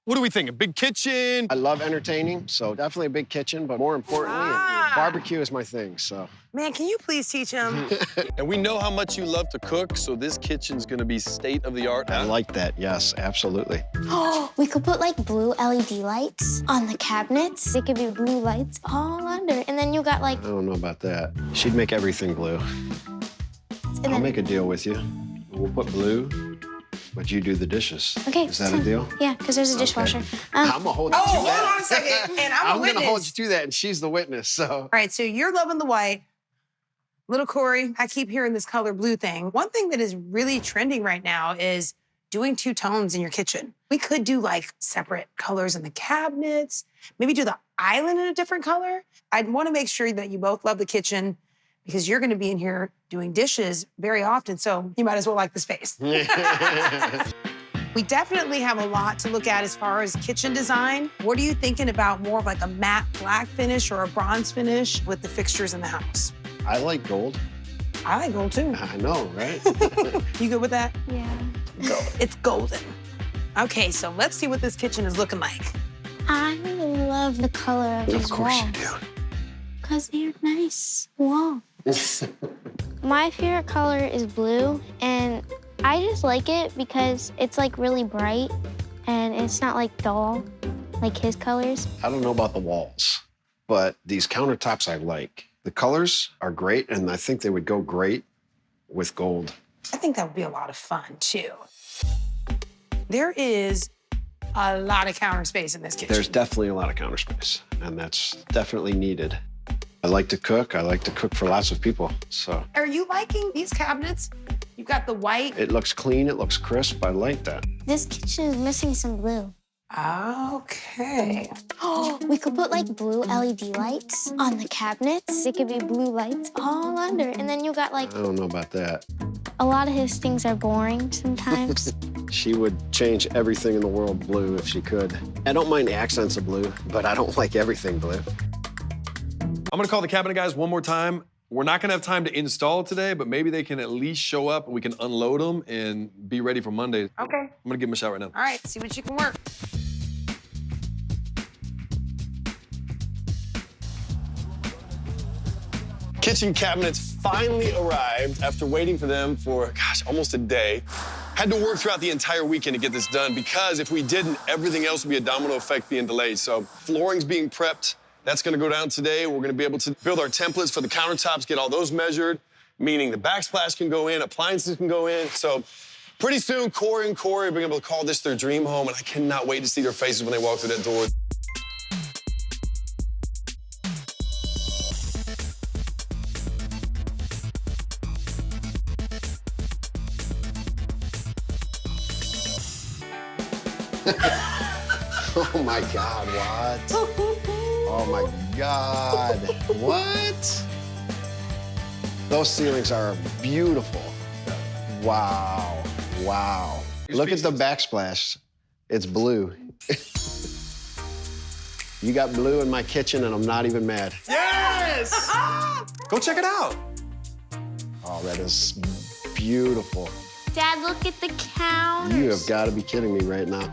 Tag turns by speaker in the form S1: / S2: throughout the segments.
S1: What are we thinking? Big kitchen?
S2: I love entertaining, so definitely a big kitchen, but more importantly, barbecue is my thing, so.
S3: Man, can you please teach him?
S1: And we know how much you love to cook, so this kitchen's gonna be state of the art.
S2: I like that, yes, absolutely.
S4: Oh, we could put like blue LED lights on the cabinets. It could be blue lights all under, and then you got like...
S2: I don't know about that. She'd make everything blue. I'll make a deal with you. We'll put blue, but you do the dishes.
S4: Okay.
S2: Is that a deal?
S4: Yeah, because there's a dishwasher.
S2: I'm gonna hold you to that.
S3: Hold on a second, and I'm a witness.
S2: gonna hold you to that, and she's the witness, so.
S3: All right, so you're loving the white. Little Corey, I keep hearing this color blue thing. One thing that is really trending right now is doing two tones in your kitchen. We could do like separate colors in the cabinets, maybe do the island in a different color. I'd want to make sure that you both love the kitchen because you're going to be in here doing dishes very often, so you might as well like the space. We definitely have a lot to look at as far as kitchen design. What are you thinking about, more of like a matte black finish or a bronze finish with the fixtures in the house?
S2: I like gold.
S3: I like gold too.
S2: I know, right?
S3: You good with that?
S4: Yeah.
S3: Gold. It's golden. Okay, so let's see what this kitchen is looking like.
S4: I love the color of these walls.
S2: Of course you do.
S4: Because they're nice walls. My favorite color is blue, and I just like it because it's like really bright and it's not like dull like his colors.
S2: I don't know about the walls, but these countertops I like. The colors are great, and I think they would go great with gold.
S3: I think that would be a lot of fun too. There is a lot of counter space in this kitchen.
S2: There's definitely a lot of counter space, and that's definitely needed. I like to cook. I like to cook for lots of people, so.
S3: Are you liking these cabinets? You've got the white.
S2: It looks clean, it looks crisp. I like that.
S4: This kitchen is missing some blue.
S3: Okay.
S4: Oh, we could put like blue LED lights on the cabinets. It could be blue lights all under, and then you got like...
S2: I don't know about that.
S4: A lot of his things are boring sometimes.
S2: She would change everything in the world blue if she could. I don't mind accents of blue, but I don't like everything blue.
S1: I'm gonna call the cabinet guys one more time. We're not gonna have time to install today, but maybe they can at least show up and we can unload them and be ready for Monday.
S3: Okay.
S1: I'm gonna give them a shot right now.
S3: All right, see what you can work.
S1: Kitchen cabinets finally arrived after waiting for them for, gosh, almost a day. Had to work throughout the entire weekend to get this done because if we didn't, everything else would be a domino effect being delayed. So flooring's being prepped. That's gonna go down today. We're gonna be able to build our templates for the countertops, get all those measured, meaning the backsplash can go in, appliances can go in. So pretty soon, Corey and Corey are being able to call this their dream home, and I cannot wait to see their faces when they walk through that door.
S2: Oh my God, what? Oh my God, what? Those ceilings are beautiful. Wow, wow. Look at the backsplash. It's blue. You got blue in my kitchen and I'm not even mad.
S1: Yes! Go check it out.
S2: Oh, that is beautiful.
S4: Dad, look at the counters.
S2: You have got to be kidding me right now.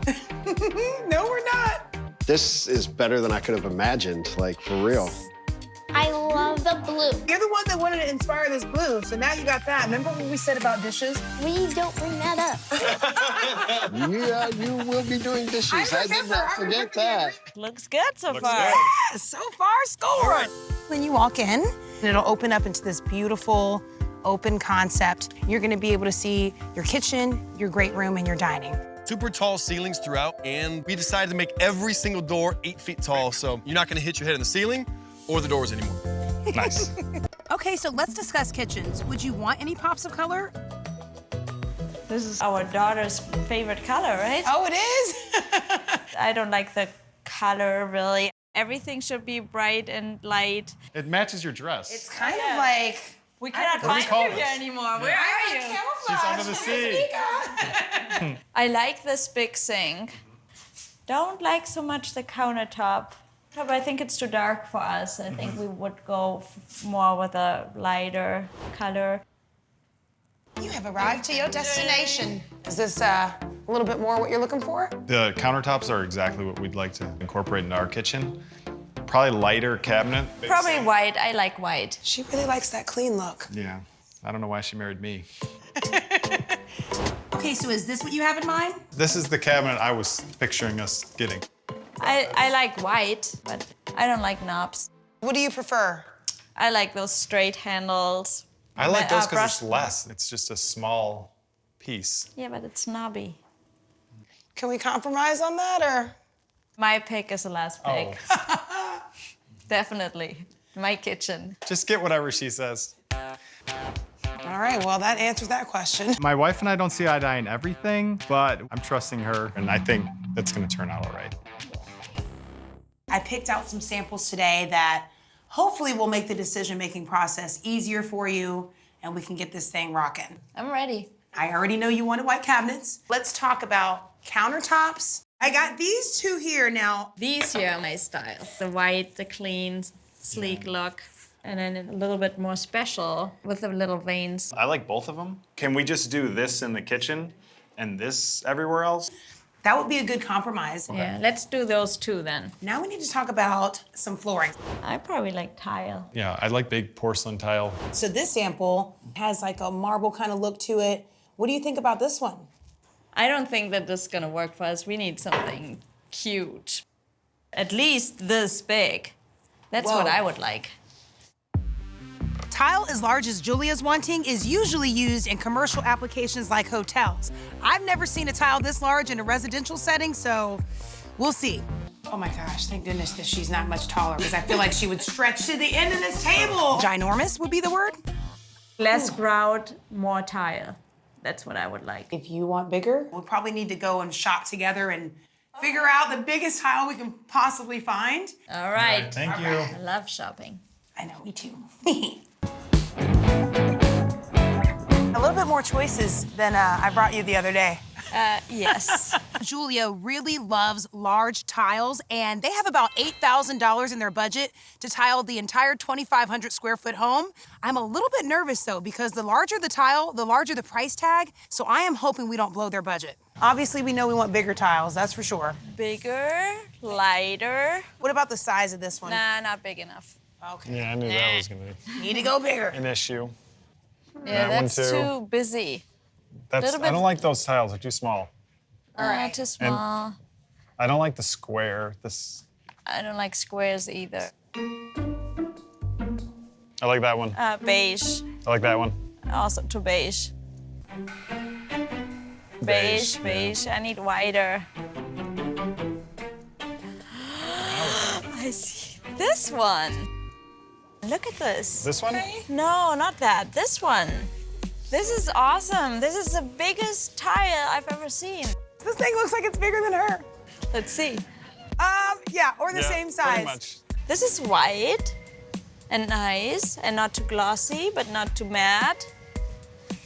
S3: No, we're not.
S2: This is better than I could have imagined, like, for real.
S4: I love the blue.
S3: You're the one that wanted to inspire this blue, so now you got that. Remember what we said about dishes?
S4: Please don't bring that up.
S2: Yeah, you will be doing dishes. I did not forget that.
S5: Looks good so far.
S3: Yeah, so far, score. When you walk in, it'll open up into this beautiful, open concept. You're gonna be able to see your kitchen, your great room, and your dining.
S1: Super tall ceilings throughout, and we decided to make every single door 8 feet tall, so you're not gonna hit your head in the ceiling or the doors anymore. Nice.
S3: Okay, so let's discuss kitchens. Would you want any pops of color?
S5: This is our daughter's favorite color, right?
S3: Oh, it is?
S5: I don't like the color, really. Everything should be bright and light.
S6: It matches your dress.
S3: It's kind of like...
S5: We cannot
S6: What do we
S5: find
S6: call
S5: you
S6: this?
S5: here anymore. Where are you?
S6: She's under the sea.
S5: I like this big sink. Don't like so much the countertop. But I think it's too dark for us. I think we would go more with a lighter color.
S3: You have arrived to your destination. Is this a little bit more what you're looking for?
S6: The countertops are exactly what we'd like to incorporate into our kitchen. Probably lighter cabinet.
S5: Probably white. I like white.
S3: She really likes that clean look.
S6: Yeah. I don't know why she married me.
S3: Okay, so is this what you have in mind?
S6: This is the cabinet I was picturing us getting.
S5: I like white, but I don't like knobs.
S3: What do you prefer?
S5: I like those straight handles.
S6: I like those because it's
S5: brush-
S6: less. It's just a small piece.
S5: Yeah, but it's knobby.
S3: Can we compromise on that, or?
S5: My pick is the last pick.
S6: Oh.
S5: Definitely. My kitchen.
S6: Just get whatever she says.
S3: All right, well, that answers that question.
S6: My wife and I don't see eye to eye in everything, but I'm trusting her, and I think it's gonna turn out all right.
S3: I picked out some samples today that hopefully will make the decision-making process easier for you, and we can get this thing rocking.
S5: I'm ready.
S3: I already know you wanted white cabinets. Let's talk about countertops. I got these two here now.
S5: These here are my style. The white, the clean, sleek look, and then a little bit more special with the little veins.
S6: I like both of them. Can we just do this in the kitchen and this everywhere else?
S3: That would be a good compromise.
S5: Yeah, let's do those two then.
S3: Now we need to talk about some flooring.
S5: I probably like tile.
S6: Yeah, I like big porcelain tile.
S3: So this sample has like a marble kind of look to it. What do you think about this one?
S5: I don't think that this is gonna work for us. We need something huge. At least this big. That's what
S3: Whoa.
S5: I would like.
S3: Tile as large as Julia's wanting is usually used in commercial applications like hotels. I've never seen a tile this large in a residential setting, so we'll see. Oh my gosh, thank goodness that she's not much taller, because I feel like she would stretch to the end of this table. Ginormous would be the word?
S5: Less grout, more tile. That's what I would like.
S3: If you want bigger, we'll probably need to go and shop together and figure out the biggest tile we can possibly find.
S5: All right.
S6: Thank you.
S5: I love shopping.
S3: I know, me too. A little bit more choices than I brought you the other day.
S5: Yes.
S3: Julia really loves large tiles, and they have about $8,000 in their budget to tile the entire 2,500 square foot home. I'm a little bit nervous though, because the larger the tile, the larger the price tag, so I am hoping we don't blow their budget. Obviously, we know we want bigger tiles, that's for sure.
S5: Bigger, lighter.
S3: What about the size of this one?
S5: Nah, not big enough.
S3: Okay.
S6: Yeah, I knew that was gonna be
S3: Need to go bigger.
S6: an issue.
S5: Yeah,
S6: That one
S5: that's
S6: too.
S5: too busy.
S6: I
S5: Little bit-
S6: don't like those tiles, they're too small.
S5: Too small.
S6: I don't like the square.
S5: I don't like squares either.
S6: I like that one.
S5: Beige.
S6: I like that one.
S5: Also too beige. Beige,
S6: yeah.
S5: beige. I need wider. I see this one. Look at this.
S6: This one?
S5: No, not that. This one. This is awesome. This is the biggest tile I've ever seen.
S3: This thing looks like it's bigger than her.
S5: Let's see.
S3: Yeah, or the
S6: Yeah,
S3: same size.
S6: Pretty much.
S5: This is white and nice and not too glossy, but not too matte.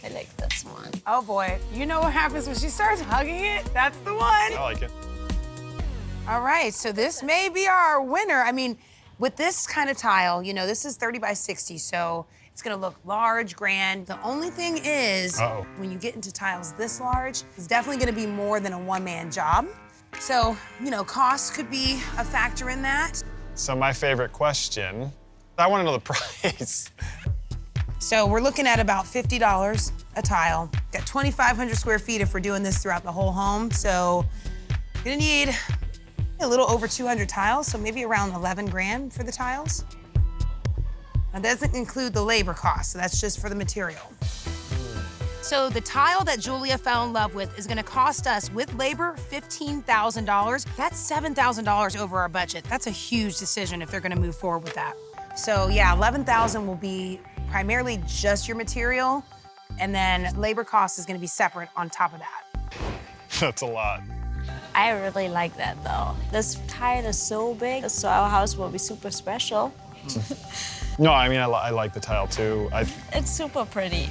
S5: I like this one.
S3: Oh boy, you know what happens when she starts hugging it? That's the one.
S6: I like it.
S3: All right, so this may be our winner. I mean, with this kind of tile, you know, this is 30 by 60, so it's gonna look large, grand. The only thing is,
S6: Uh-oh.
S3: when you get into tiles this large, it's definitely gonna be more than a one-man job. So, you know, cost could be a factor in that.
S6: So my favorite question, I want to know the price.
S3: So we're looking at about $50 a tile. Got 2,500 square feet if we're doing this throughout the whole home. So gonna need a little over 200 tiles, so maybe around 11 grand for the tiles. That doesn't include the labor cost, so that's just for the material. So the tile that Julia fell in love with is gonna cost us, with labor, $15,000. That's $7,000 over our budget. That's a huge decision if they're gonna move forward with that. So yeah, $11,000 will be primarily just your material, and then labor cost is gonna be separate on top of that.
S6: That's a lot.
S5: I really like that though. This tile is so big, so our house will be super special.
S6: No, I mean, I like the tile too.
S5: It's super pretty.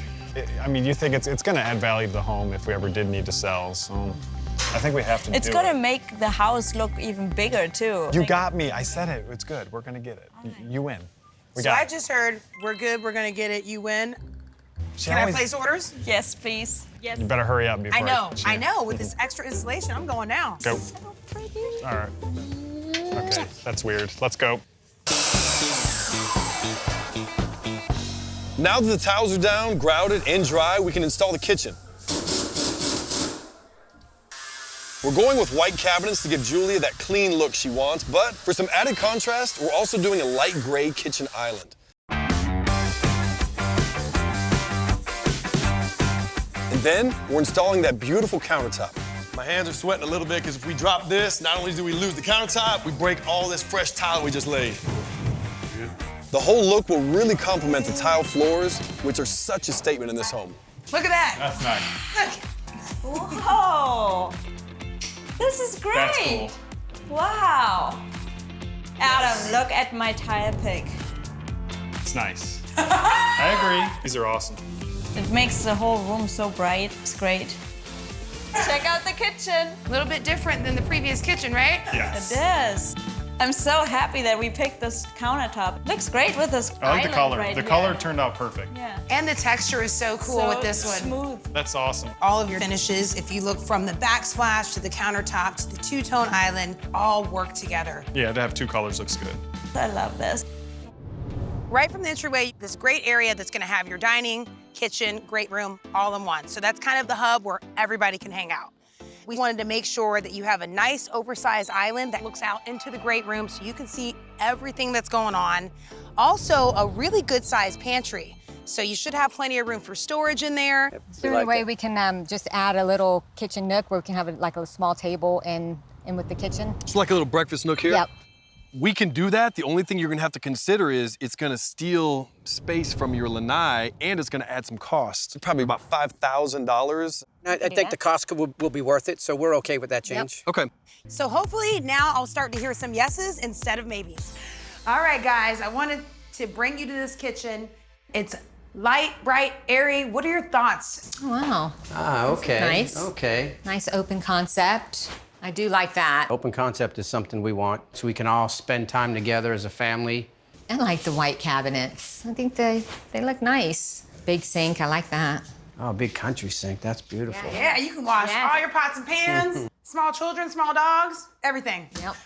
S6: I mean, you think it's gonna add value to the home if we ever did need to sell, so I think we have to do it.
S5: It's gonna make the house look even bigger too.
S6: You got me, I said it, it's good, we're gonna get it. You win. We
S3: So
S6: got
S3: I
S6: it.
S3: just heard, we're good, we're gonna get it, you win. Can I place orders?
S5: Yes, please. Yes.
S6: You better hurry up before
S3: I know. With this extra installation, I'm going now.
S6: Go.
S5: So pretty.
S6: All right. Okay, that's weird. Let's go.
S1: Now that the tiles are down, grouted, and dry, we can install the kitchen. We're going with white cabinets to give Julia that clean look she wants, but for some added contrast, we're also doing a light gray kitchen island. And then we're installing that beautiful countertop. My hands are sweating a little bit because if we drop this, not only do we lose the countertop, we break all this fresh tile we just laid. The whole look will really complement the tile floors, which are such a statement in this home.
S3: Look at that.
S6: That's nice.
S3: Look.
S5: Whoa. This is great.
S6: That's cool.
S5: Wow. Adam, look at my tile pick.
S6: It's nice. I agree. These are awesome.
S5: It makes the whole room so bright. It's great. Check out the kitchen.
S3: A little bit different than the previous kitchen, right?
S6: Yes.
S5: It is. I'm so happy that we picked this countertop. Looks great with this
S6: I like the
S5: island
S6: color.
S5: right
S6: The
S5: here.
S6: color turned out perfect.
S5: Yeah.
S3: And the texture is so cool
S5: So
S3: with this one.
S5: smooth.
S6: That's awesome.
S3: All of your finishes, if you look from the backsplash to the countertop to the two-tone island, all work together.
S6: Yeah, to have two colors looks good.
S5: I love this.
S3: Right from the entryway, this great area that's gonna have your dining, kitchen, great room, all in one. So that's kind of the hub where everybody can hang out. We wanted to make sure that you have a nice oversized island that looks out into the great room so you can see everything that's going on. Also, a really good sized pantry. So you should have plenty of room for storage in there.
S7: Is there any way we can just add a little kitchen nook where we can have like a small table in with the kitchen?
S1: It's like a little breakfast nook here.
S7: Yep.
S1: We can do that. The only thing you're gonna have to consider is it's gonna steal space from your lanai and it's gonna add some cost. Probably about $5,000.
S8: I think the cost will be worth it, so we're okay with that change.
S1: Okay.
S3: So hopefully now I'll start to hear some yeses instead of maybes. All right, guys, I wanted to bring you to this kitchen. It's light, bright, airy. What are your thoughts?
S7: Wow.
S8: Ah, okay.
S7: Nice.
S8: Okay.
S7: Nice open concept. I do like that.
S8: Open concept is something we want, so we can all spend time together as a family.
S7: I like the white cabinets. I think they look nice. Big sink, I like that.
S8: Oh, big country sink. That's beautiful.
S3: Yeah, you can wash
S7: Yes.
S3: all your pots and pans, small children, small dogs, everything.
S7: Yep.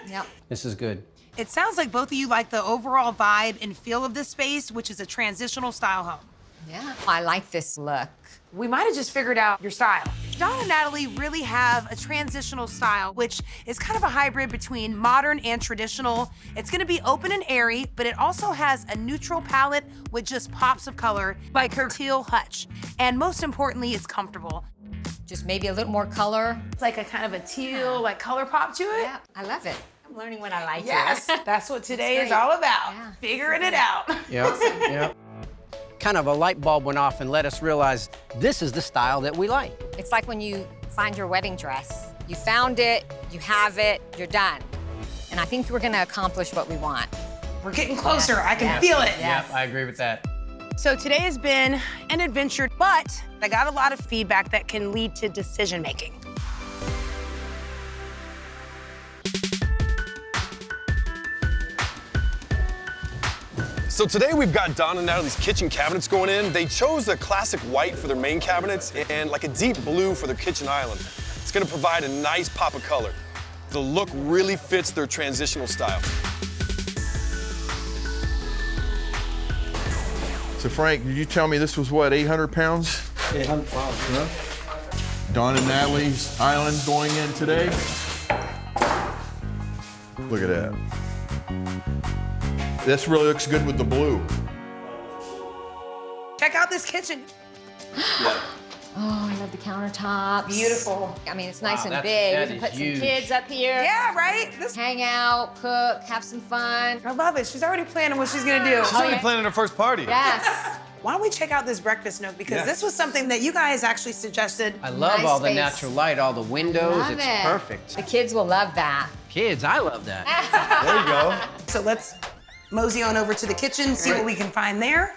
S7: Yep.
S8: This is good.
S3: It sounds like both of you like the overall vibe and feel of this space, which is a transitional style home.
S7: Yeah. I like this look.
S3: We might have just figured out your style. Dawn and Natalie really have a transitional style, which is kind of a hybrid between modern and traditional. It's gonna be open and airy, but it also has a neutral palette with just pops of color, like her teal hutch. And most importantly, it's comfortable.
S7: Just maybe a little more color.
S3: It's like a kind of a teal, like color pop to it.
S7: Yeah, I love it. I'm learning what I like
S3: Yes,
S7: here.
S3: that's what today is
S7: great.
S3: all about.
S7: Yeah.
S3: Figuring it out.
S8: Yep. Yep. Kind of a light bulb went off and let us realize this is the style that we like.
S7: It's like when you find your wedding dress. You found it, you have it, you're done. And I think we're gonna accomplish what we want.
S3: We're getting closer.
S7: Yes,
S3: I can
S7: yes,
S3: feel it.
S7: yes.
S8: Yep, I agree with that.
S3: So today has been an adventure, but I got a lot of feedback that can lead to decision making.
S1: So today we've got Dawn and Natalie's kitchen cabinets going in. They chose a classic white for their main cabinets and like a deep blue for their kitchen island. It's gonna provide a nice pop of color. The look really fits their transitional style.
S9: So Frank, did you tell me this was what, 800 pounds?
S2: 800 pounds, huh?
S9: Dawn and Natalie's island going in today? Look at that. This really looks good with the blue.
S3: Check out this kitchen.
S7: Oh, I love the countertops.
S3: Beautiful.
S7: I mean, it's nice
S8: Wow,
S7: and big.
S8: that
S7: We can
S8: is
S7: put some
S8: huge.
S7: kids up here.
S3: Yeah, right? This,
S7: Hang out, cook, have some fun.
S3: I love it. She's already planning what she's gonna do.
S1: She's already planning her first party.
S7: Yes.
S3: Why don't we check out this breakfast nook? Because
S1: Yes.
S3: this was something that you guys actually suggested.
S8: I love
S7: Nice
S8: all the
S7: space.
S8: natural light, all the windows.
S7: Love
S8: it's
S7: it.
S8: perfect.
S7: The kids will love that.
S8: Kids, I love that.
S1: There you go.
S3: So let's mosey on over to the kitchen, see what we can find there.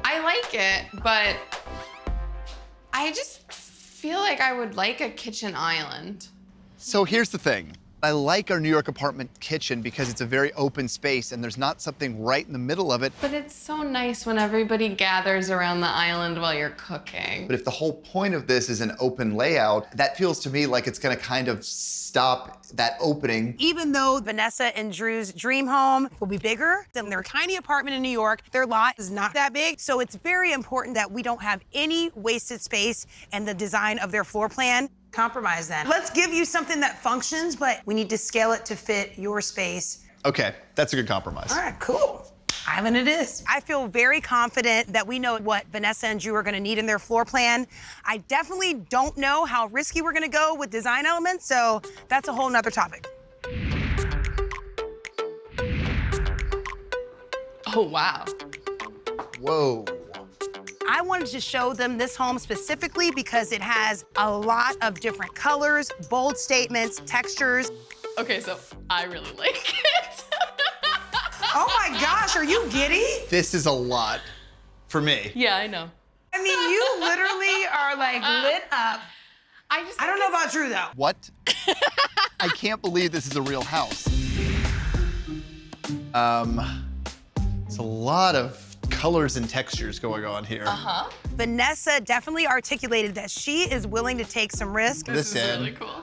S10: I like it, but I just feel like I would like a kitchen island.
S11: So here's the thing. I like our New York apartment kitchen because it's a very open space and there's not something right in the middle of it.
S10: But it's so nice when everybody gathers around the island while you're cooking.
S11: But if the whole point of this is an open layout, that feels to me like it's gonna kind of stop that opening.
S3: Even though Vanessa and Drew's dream home will be bigger than their tiny apartment in New York, their lot is not that big. So it's very important that we don't have any wasted space in the design of their floor plan. Compromise then. Let's give you something that functions, but we need to scale it to fit your space.
S11: Okay, that's a good compromise.
S3: All right, cool. Ivan it is. I feel very confident that we know what Vanessa and Drew are gonna need in their floor plan. I definitely don't know how risky we're gonna go with design elements, so that's a whole nother topic.
S10: Oh, wow.
S11: Whoa.
S3: I wanted to show them this home specifically because it has a lot of different colors, bold statements, textures.
S10: Okay, so I really like it.
S3: Oh my gosh, are you giddy?
S11: This is a lot for me.
S10: Yeah, I know.
S3: I mean, you literally are like lit up. I don't know about Drew though.
S11: What? I can't believe this is a real house. It's a lot of colors and textures going on here.
S10: Uh-huh.
S3: Vanessa definitely articulated that she is willing to take some risk.
S10: This is really cool.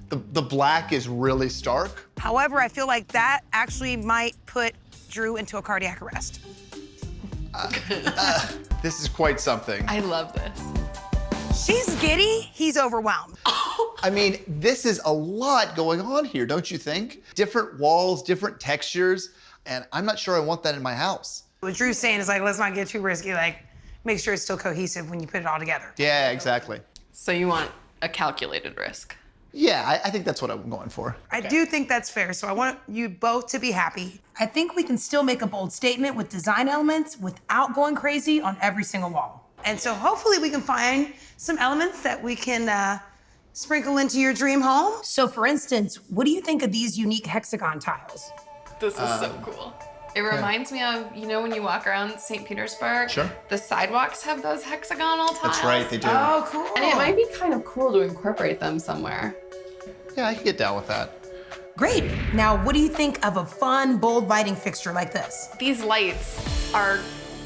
S11: The black is really stark.
S3: However, I feel like that actually might put Drew into a cardiac arrest.
S11: This is quite something.
S10: I love this.
S3: She's giddy, he's overwhelmed.
S11: I mean, this is a lot going on here, don't you think? Different walls, different textures, and I'm not sure I want that in my house.
S3: What Drew's saying is like, let's not get too risky, like, make sure it's still cohesive when you put it all together.
S11: Yeah, exactly.
S10: So you want a calculated risk?
S11: Yeah, I think that's what I'm going for.
S3: I do think that's fair, so I want you both to be happy. I think we can still make a bold statement with design elements without going crazy on every single wall. And so hopefully we can find some elements that we can sprinkle into your dream home. So for instance, what do you think of these unique hexagon tiles?
S10: This is so cool. It reminds me of, you know, when you walk around St. Petersburg,
S11: Sure.
S10: The sidewalks have those hexagonal tiles.
S11: That's right, they do.
S3: Oh, cool.
S10: And it might be kind of cool to incorporate them somewhere.
S11: Yeah, I can get down with that.
S3: Great. Now, what do you think of a fun, bold lighting fixture like this?
S10: These lights are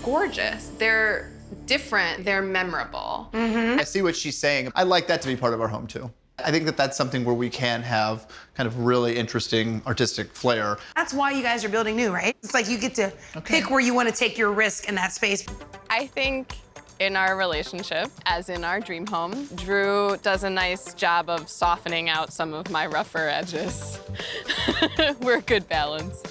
S10: gorgeous. They're different, they're memorable.
S11: I see what she's saying. I'd like that to be part of our home too. I think that that's something where we can have kind of really interesting artistic flair.
S3: That's why you guys are building new, right? It's like you get to pick where you want to take your risk in that space.
S12: I think in our relationship, as in our dream home, Drew does a nice job of softening out some of my rougher edges. We're a good balance.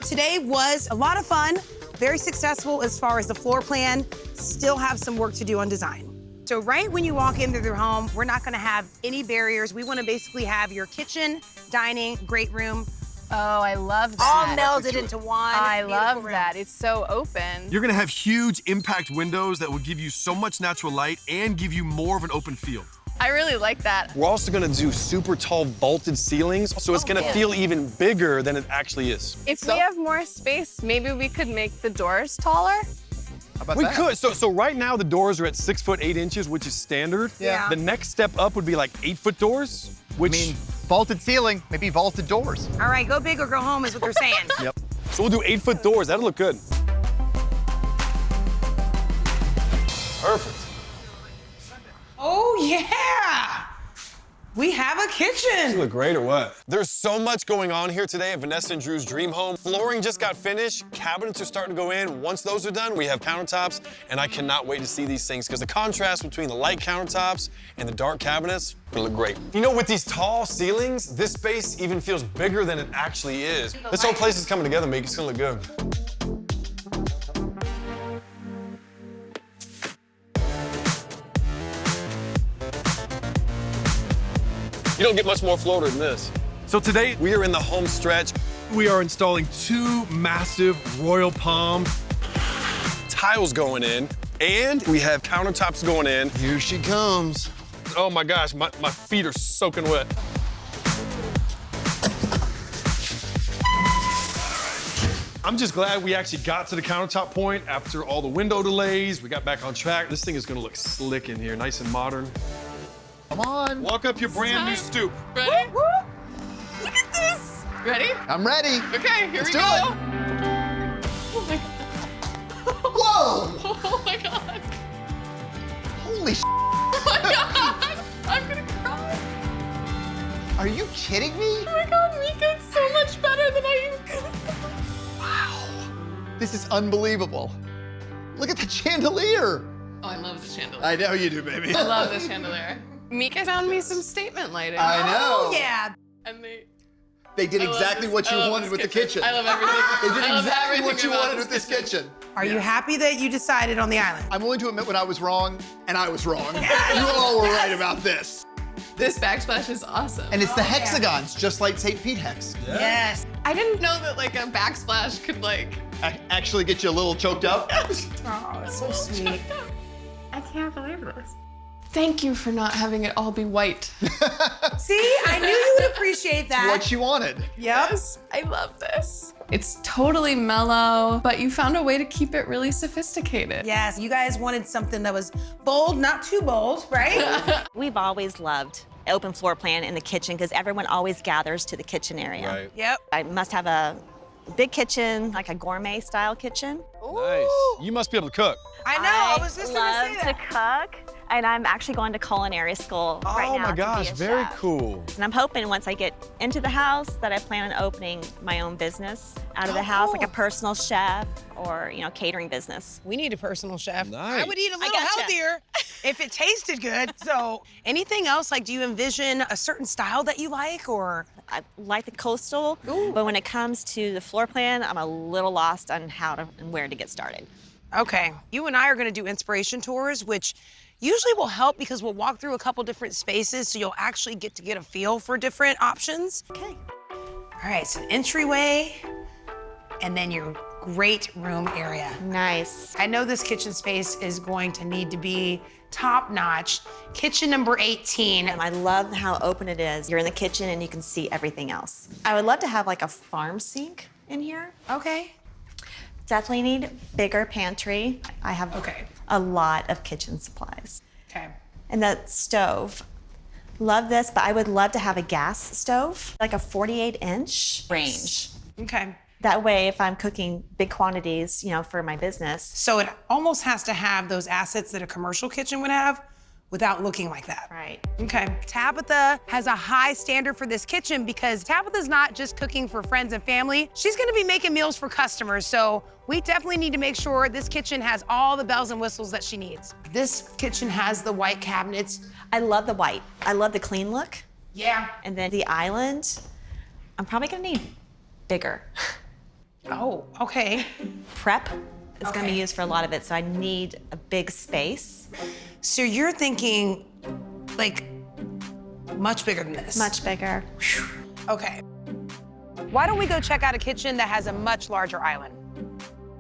S3: Today was a lot of fun, very successful as far as the floor plan. Still have some work to do on design. So right when you walk into their home, we're not gonna have any barriers. We wanna basically have your kitchen, dining, great room,
S12: Oh, I love that.
S3: all melded into one.
S12: I love
S3: beautiful room.
S12: that. It's so open.
S1: You're gonna have huge impact windows that will give you so much natural light and give you more of an open feel.
S12: I really like that.
S1: We're also gonna do super tall vaulted ceilings, so it's gonna feel even bigger than it actually is.
S12: If we have more space, maybe we could make the doors taller.
S11: How about
S1: We
S11: that?
S1: could. So right now the doors are at 6 foot 8 inches, which is standard.
S3: Yeah.
S1: The next step up would be like 8-foot doors, which.
S11: I mean, vaulted ceiling, maybe vaulted doors.
S3: All right, go big or go home is what they're saying.
S1: Yep. So we'll do 8-foot doors. That'll look good. Perfect.
S3: Oh, yeah. We have a
S1: Does it
S3: kitchen.
S1: look great or what? There's so much going on here today at Vanessa and Drew's dream home. Flooring just got finished. Cabinets are starting to go in. Once those are done, we have countertops, and I cannot wait to see these things because the contrast between the light countertops and the dark cabinets will look great. You know, with these tall ceilings, this space even feels bigger than it actually is. This whole place is coming together, Mika. It's gonna look good. You don't get much more floater than this. So today, we are in the home stretch. We are installing 2 massive Royal Palm tiles going in, and we have countertops going in.
S2: Here she comes.
S1: Oh my gosh, my feet are soaking wet. I'm just glad we actually got to the countertop point after all the window delays. We got back on track. This thing is gonna look slick in here, nice and modern.
S11: Come on.
S1: Walk up your brand new stoop.
S10: Ready?
S12: Ready?
S11: I'm ready.
S12: Okay, here we
S11: do
S12: go.
S11: it.
S12: Oh my God.
S11: Whoa!
S12: Oh my God.
S11: Holy sh**.
S12: Oh my God. I'm gonna cry.
S11: Are you kidding me?
S12: Oh my God, Mika, it's so much better than I even could have.
S11: Wow. This is unbelievable. Look at the chandelier.
S12: Oh, I love the chandelier.
S11: I know you do, baby.
S12: I love the chandelier. Mika found me some statement lighting.
S11: I know.
S3: Oh, yeah.
S12: And
S11: they did exactly what you wanted with the kitchen.
S12: I love everything.
S11: They did
S12: I love
S11: exactly
S12: everything
S11: what you
S12: about
S11: wanted
S12: this
S11: with this kitchen.
S3: Are you happy that you decided on the island?
S11: I'm willing to admit when I was wrong, and I was wrong. You all were right about this.
S12: This backsplash is awesome.
S11: And it's the hexagons, just like St. Pete hex.
S3: Yes.
S12: I didn't know that like a backsplash could like
S11: actually get you a little choked up.
S3: Oh, it's so sweet.
S12: I can't believe this. Thank you for not having it all be white.
S3: See, I knew you would appreciate that.
S11: What you wanted.
S3: Yep.
S12: Yes, I love this. It's totally mellow, but you found a way to keep it really sophisticated.
S3: Yes, you guys wanted something that was bold, not too bold, right?
S13: We've always loved open floor plan in the kitchen because everyone always gathers to the kitchen area.
S1: Right.
S3: Yep.
S13: I must have a big kitchen, like a gourmet style kitchen.
S1: Nice. You must be able to cook.
S3: I know, I was just gonna say
S13: love
S3: that.
S13: to cook, and I'm actually going to culinary school right now.
S1: Oh my gosh,
S13: to be a
S1: very
S13: chef.
S1: cool.
S13: And I'm hoping once I get into the house that I plan on opening my own business out of the house, like a personal chef or, you know, catering business.
S3: We need a personal chef.
S1: Nice.
S3: I would eat a little
S13: gotcha.
S3: healthier if it tasted good. So anything else, like do you envision a certain style that you like or?
S13: I like the coastal, but when it comes to the floor plan, I'm a little lost on how to and where to get started.
S3: Okay, you and I are gonna do inspiration tours, which usually will help because we'll walk through a couple different spaces so you'll actually get to get a feel for different options.
S13: Okay.
S3: All right, so entryway, and then your great room area.
S13: Nice.
S3: I know this kitchen space is going to need to be top-notch. Kitchen number 18.
S13: I love how open it is. You're in the kitchen and you can see everything else. I would love to have like a farm sink in here.
S3: Okay.
S13: Definitely need bigger pantry. I have a lot of kitchen supplies.
S3: Okay.
S13: And the stove. Love this, but I would love to have a gas stove, like a 48-inch range.
S3: Okay.
S13: That way, if I'm cooking big quantities, you know, for my business.
S3: So it almost has to have those assets that a commercial kitchen would have without looking like that.
S13: Right.
S3: Okay. Tabitha has a high standard for this kitchen because Tabitha's not just cooking for friends and family. She's gonna be making meals for customers. So we definitely need to make sure this kitchen has all the bells and whistles that she needs. This kitchen has the white cabinets.
S13: I love the white. I love the clean look.
S3: Yeah.
S13: And then the island, I'm probably gonna need bigger.
S3: Oh, okay.
S13: Prep is gonna be used for a lot of it, so I need a big space.
S3: So you're thinking like much bigger than this?
S13: Much bigger.
S3: Okay. Why don't we go check out a kitchen that has a much larger island?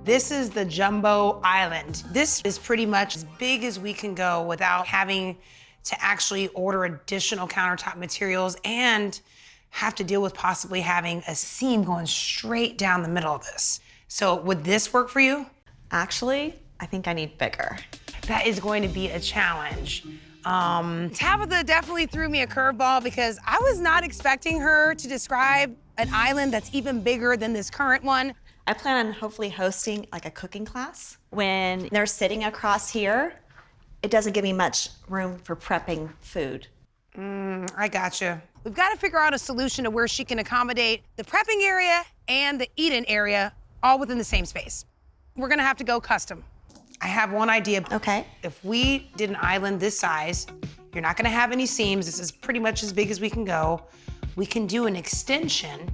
S3: This is the jumbo island. This is pretty much as big as we can go without having to actually order additional countertop materials and have to deal with possibly having a seam going straight down the middle of this. So would this work for you?
S13: Actually, I think I need bigger.
S3: That is going to be a challenge. Tabitha definitely threw me a curveball because I was not expecting her to describe an island that's even bigger than this current one.
S13: I plan on hopefully hosting like a cooking class. When they're sitting across here, it doesn't give me much room for prepping food.
S3: I gotcha. We've got to figure out a solution to where she can accommodate the prepping area and the eat-in area all within the same space. We're gonna have to go custom. I have one idea.
S13: Okay.
S3: If we did an island this size, you're not gonna have any seams. This is pretty much as big as we can go. We can do an extension.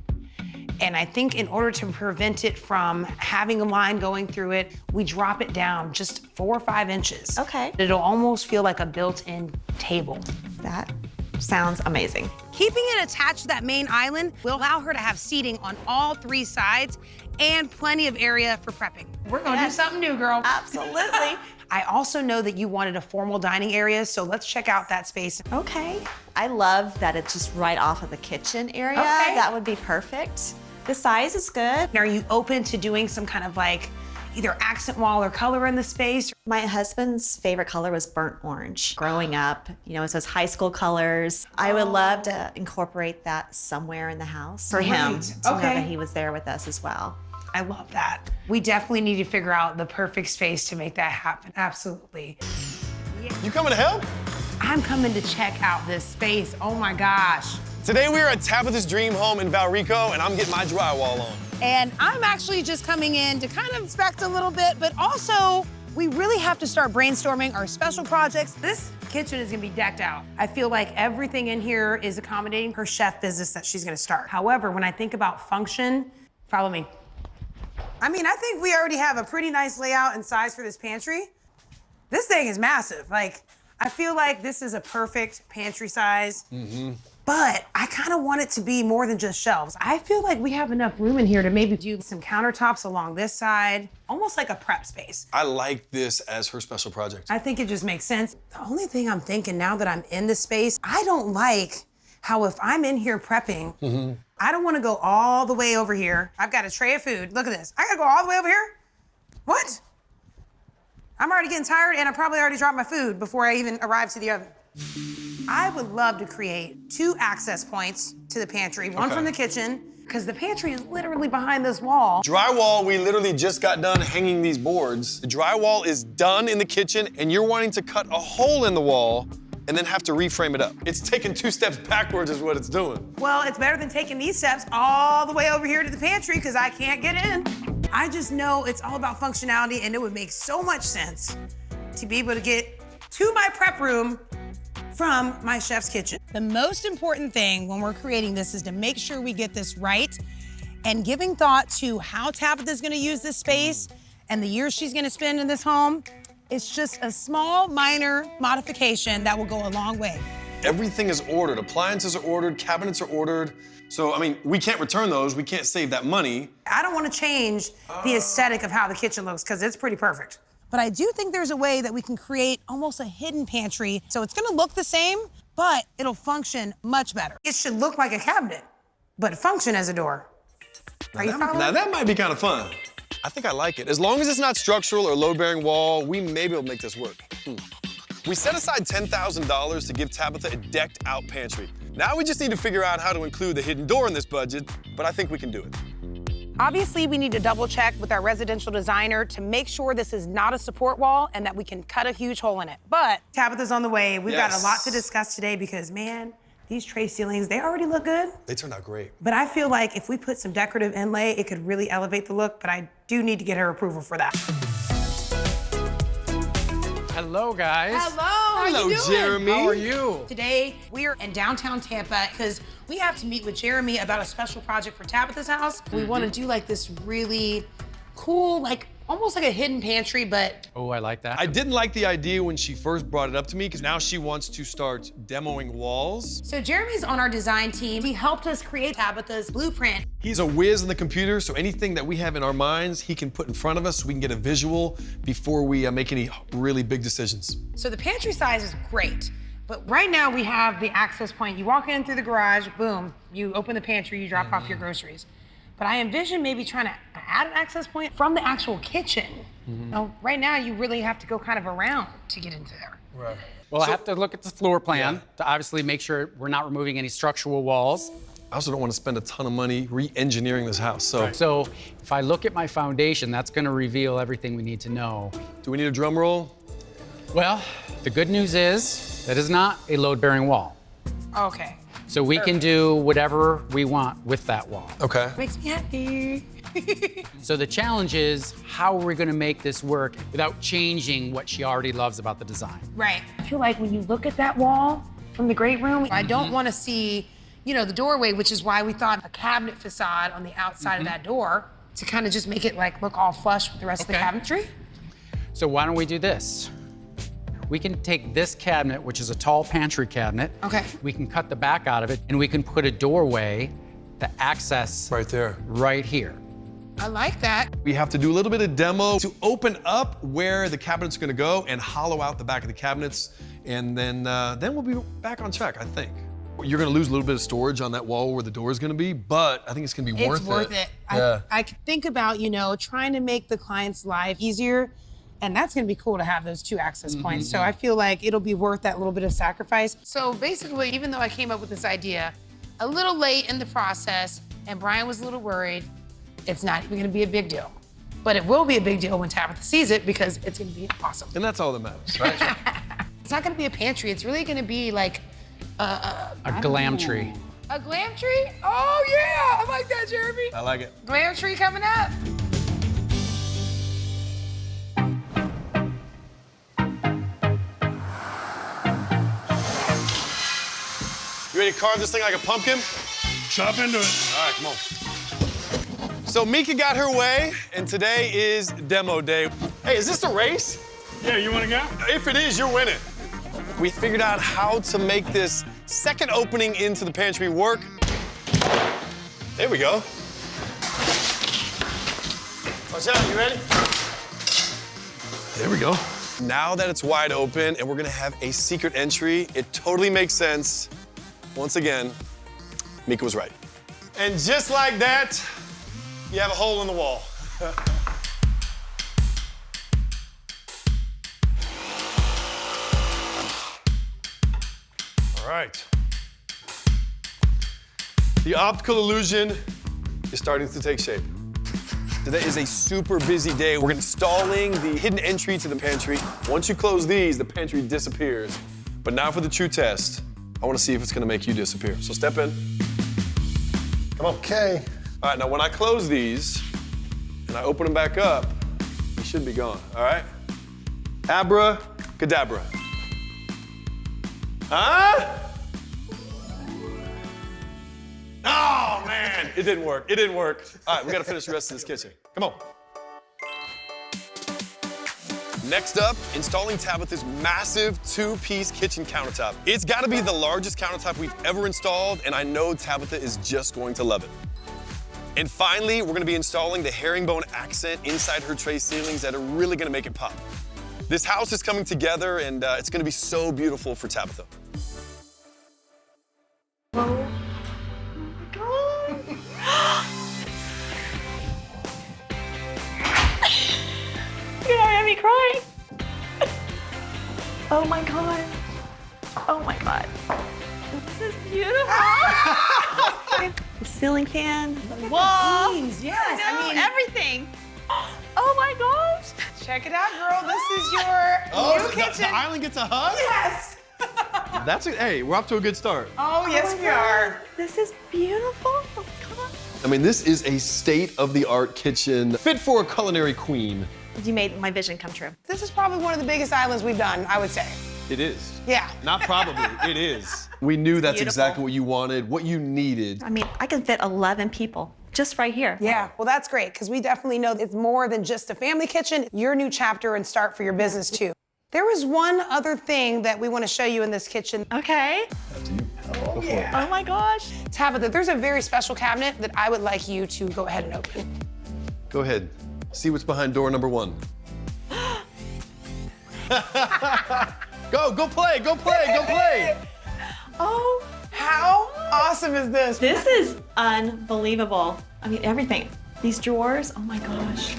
S3: And I think in order to prevent it from having a line going through it, we drop it down just 4 or 5 inches.
S13: Okay.
S3: It'll almost feel like a built-in table.
S13: That sounds amazing.
S3: Keeping it attached to that main island will allow her to have seating on all 3 sides and plenty of area for prepping. We're gonna do something new, girl.
S13: Absolutely.
S3: I also know that you wanted a formal dining area, so let's check out that space.
S13: Okay. I love that it's just right off of the kitchen area.
S3: Okay.
S13: That would be perfect. The size is good.
S3: Are you open to doing some kind of like, either accent wall or color in the space.
S13: My husband's favorite color was burnt orange. Growing up, you know, it says high school colors. I would love to incorporate that somewhere in the house for him to know that he was there with us as well.
S3: I love that. We definitely need to figure out the perfect space to make that happen. Absolutely.
S1: You coming to help?
S3: I'm coming to check out this space. Oh my gosh.
S1: Today we are at Tabitha's dream home in Valrico, and I'm getting my drywall on.
S3: And I'm actually just coming in to kind of inspect a little bit, but also we really have to start brainstorming our special projects. This kitchen is gonna be decked out. I feel like everything in here is accommodating her chef business that she's gonna start. However, when I think about function, follow me. I mean, I think we already have a pretty nice layout and size for this pantry. This thing is massive. Like, I feel like this is a perfect pantry size. But I kind of want it to be more than just shelves. I feel like we have enough room in here to maybe do some countertops along this side, almost like a prep space.
S1: I like this as her special project.
S3: I think it just makes sense. The only thing I'm thinking now that I'm in this space, I don't like how if I'm in here prepping, I don't want to go all the way over here. I've got a tray of food. Look at this. I got to go all the way over here? What? I'm already getting tired and I probably already dropped my food before I even arrived to the oven. I would love to create 2 access points to the pantry, one from the kitchen, because the pantry is literally behind this wall.
S1: Drywall, we literally just got done hanging these boards. The drywall is done in the kitchen, and you're wanting to cut a hole in the wall and then have to reframe it up. It's taking 2 steps backwards is what it's doing.
S3: Well, it's better than taking these steps all the way over here to the pantry because I can't get in. I just know it's all about functionality, and it would make so much sense to be able to get to my prep room from my chef's kitchen. The most important thing when we're creating this is to make sure we get this right and giving thought to how Tabitha's gonna use this space and the years she's gonna spend in this home. It's just a small, minor modification that will go a long way.
S1: Everything is ordered. Appliances are ordered, cabinets are ordered. So, I mean, we can't return those. We can't save that money.
S3: I don't wanna change the aesthetic of how the kitchen looks because it's pretty perfect. But I do think there's a way that we can create almost a hidden pantry. So it's gonna look the same, but it'll function much better. It should look like a cabinet, but function as a door. Are you following?
S1: Now that might be kind of fun. I think I like it. As long as it's not structural or load-bearing wall, we maybe will make this work. We set aside $10,000 to give Tabitha a decked-out pantry. Now we just need to figure out how to include the hidden door in this budget, but I think we can do it.
S3: Obviously, we need to double check with our residential designer to make sure this is not a support wall and that we can cut a huge hole in it. But Tabitha's on the way. We've got a lot to discuss today because, man, these tray ceilings, they already look good.
S1: They turned out great.
S3: But I feel like if we put some decorative inlay, it could really elevate the look, but I do need to get her approval for that.
S14: Hello, guys.
S3: Hello,
S1: Jeremy.
S14: How are you?
S3: Today, we're in downtown Tampa because we have to meet with Jeremy about a special project for Tabitha's house. We want to do like this really cool, like almost like a hidden pantry, but...
S14: Oh, I like that.
S1: I didn't like the idea when she first brought it up to me because now she wants to start demoing walls.
S3: So Jeremy's on our design team. He helped us create Tabitha's blueprint.
S1: He's a whiz in the computer, so anything that we have in our minds, he can put in front of us so we can get a visual before we make any really big decisions.
S3: So the pantry size is great, but right now we have the access point. You walk in through the garage, boom, you open the pantry, you drop off your groceries. But I envision maybe trying to add an access point from the actual kitchen. Now, right now, you really have to go kind of around to get into there.
S1: Right.
S14: Well, I have to look at the floor plan to obviously make sure we're not removing any structural walls.
S1: I also don't want to spend a ton of money re-engineering this house, so.
S14: So if I look at my foundation, that's gonna reveal everything we need to know.
S1: Do we need a drum roll?
S14: Well, the good news is that is not a load-bearing wall.
S3: Okay.
S14: So we can do whatever we want with that wall.
S1: Okay.
S3: Makes me happy.
S14: So the challenge is, how are we gonna make this work without changing what she already loves about the design?
S3: Right. I feel like when you look at that wall from the great room, I don't want to see, you know, the doorway, which is why we thought a cabinet facade on the outside of that door to kind of just make it like look all flush with the rest of the cabinetry.
S14: So why don't we do this? We can take this cabinet, which is a tall pantry cabinet.
S3: Okay.
S14: We can cut the back out of it, and we can put a doorway to access
S1: right there,
S14: right here.
S3: I like that.
S1: We have to do a little bit of demo to open up where the cabinet's gonna go and hollow out the back of the cabinets, and then we'll be back on track, I think. You're gonna lose a little bit of storage on that wall where the door is gonna be, but I think it's gonna be worth it.
S3: It's worth it.
S1: Yeah.
S3: I think about, trying to make the client's life easier, and that's gonna be cool to have those 2 access points. So I feel like it'll be worth that little bit of sacrifice. So basically, even though I came up with this idea a little late in the process, and Brian was a little worried, it's not even gonna be a big deal. But it will be a big deal when Tabitha sees it because it's gonna be awesome.
S1: And that's all that matters, right?
S3: It's not gonna be a pantry, it's really gonna be like
S14: A glam tree.
S3: a glam tree? Oh yeah, I like that, Jeremy.
S1: I like it.
S3: Glam tree coming up.
S1: You ready to carve this thing like a pumpkin?
S15: Chop into it.
S1: All right, come on. So Mika got her way, and today is demo day. Hey, is this a race?
S15: Yeah, you wanna go?
S1: If it is, you're winning. We figured out how to make this second opening into the pantry work. There we go. Watch out, you ready? There we go. Now that it's wide open and we're gonna have a secret entry, it totally makes sense. Once again, Mika was right. And just like that, you have a hole in the wall. All right. The optical illusion is starting to take shape. Today is a super busy day. We're installing the hidden entry to the pantry. Once you close these, the pantry disappears. But now for the true test. I want to see if it's going to make you disappear. So step in. Come on.
S11: Okay.
S1: All right, now when I close these and I open them back up, they should be gone, all right? Abracadabra. Huh? Oh, man, it didn't work. It didn't work. All right, we got to finish the rest of this kitchen. Come on. Next up, installing Tabitha's massive 2-piece kitchen countertop. It's got to be the largest countertop we've ever installed, and I know Tabitha is just going to love it. And finally, we're going to be installing the herringbone accent inside her tray ceilings that are really going to make it pop. This house is coming together, and it's going to be so beautiful for Tabitha.
S13: Oh my God. You're gonna have me crying. Oh my God. Oh my God. This is beautiful. The ceiling fan, the wall.
S3: Yes,
S13: I mean everything. Oh my gosh.
S3: Check it out, girl. This is your new kitchen.
S1: The island gets a hug?
S3: Yes.
S1: That's it. Hey, we're off to a good start.
S3: Oh, yes, we are.
S13: This is beautiful. Oh my God.
S1: I mean, this is a state-of-the-art kitchen fit for a culinary queen.
S13: You made my vision come true.
S3: This is probably one of the biggest islands we've done, I would say.
S1: It is.
S3: Yeah.
S1: Not probably, it is. We knew that's
S13: Beautiful.
S1: exactly what you wanted, what you needed.
S13: I mean, I can fit 11 people just right here.
S3: Yeah, well, that's great, because we definitely know it's more than just a family kitchen. Your new chapter and start for your business, too. There was one other thing that we want to show you in this kitchen.
S13: Okay.
S1: Go for it.
S13: Oh my gosh.
S3: Tabitha, there's a very special cabinet that I would like you to go ahead and open.
S1: Go ahead. See what's behind door number 1. Go play, go play, go play.
S3: Oh, how awesome is this?
S13: This is unbelievable. I mean, everything. These drawers, oh my gosh.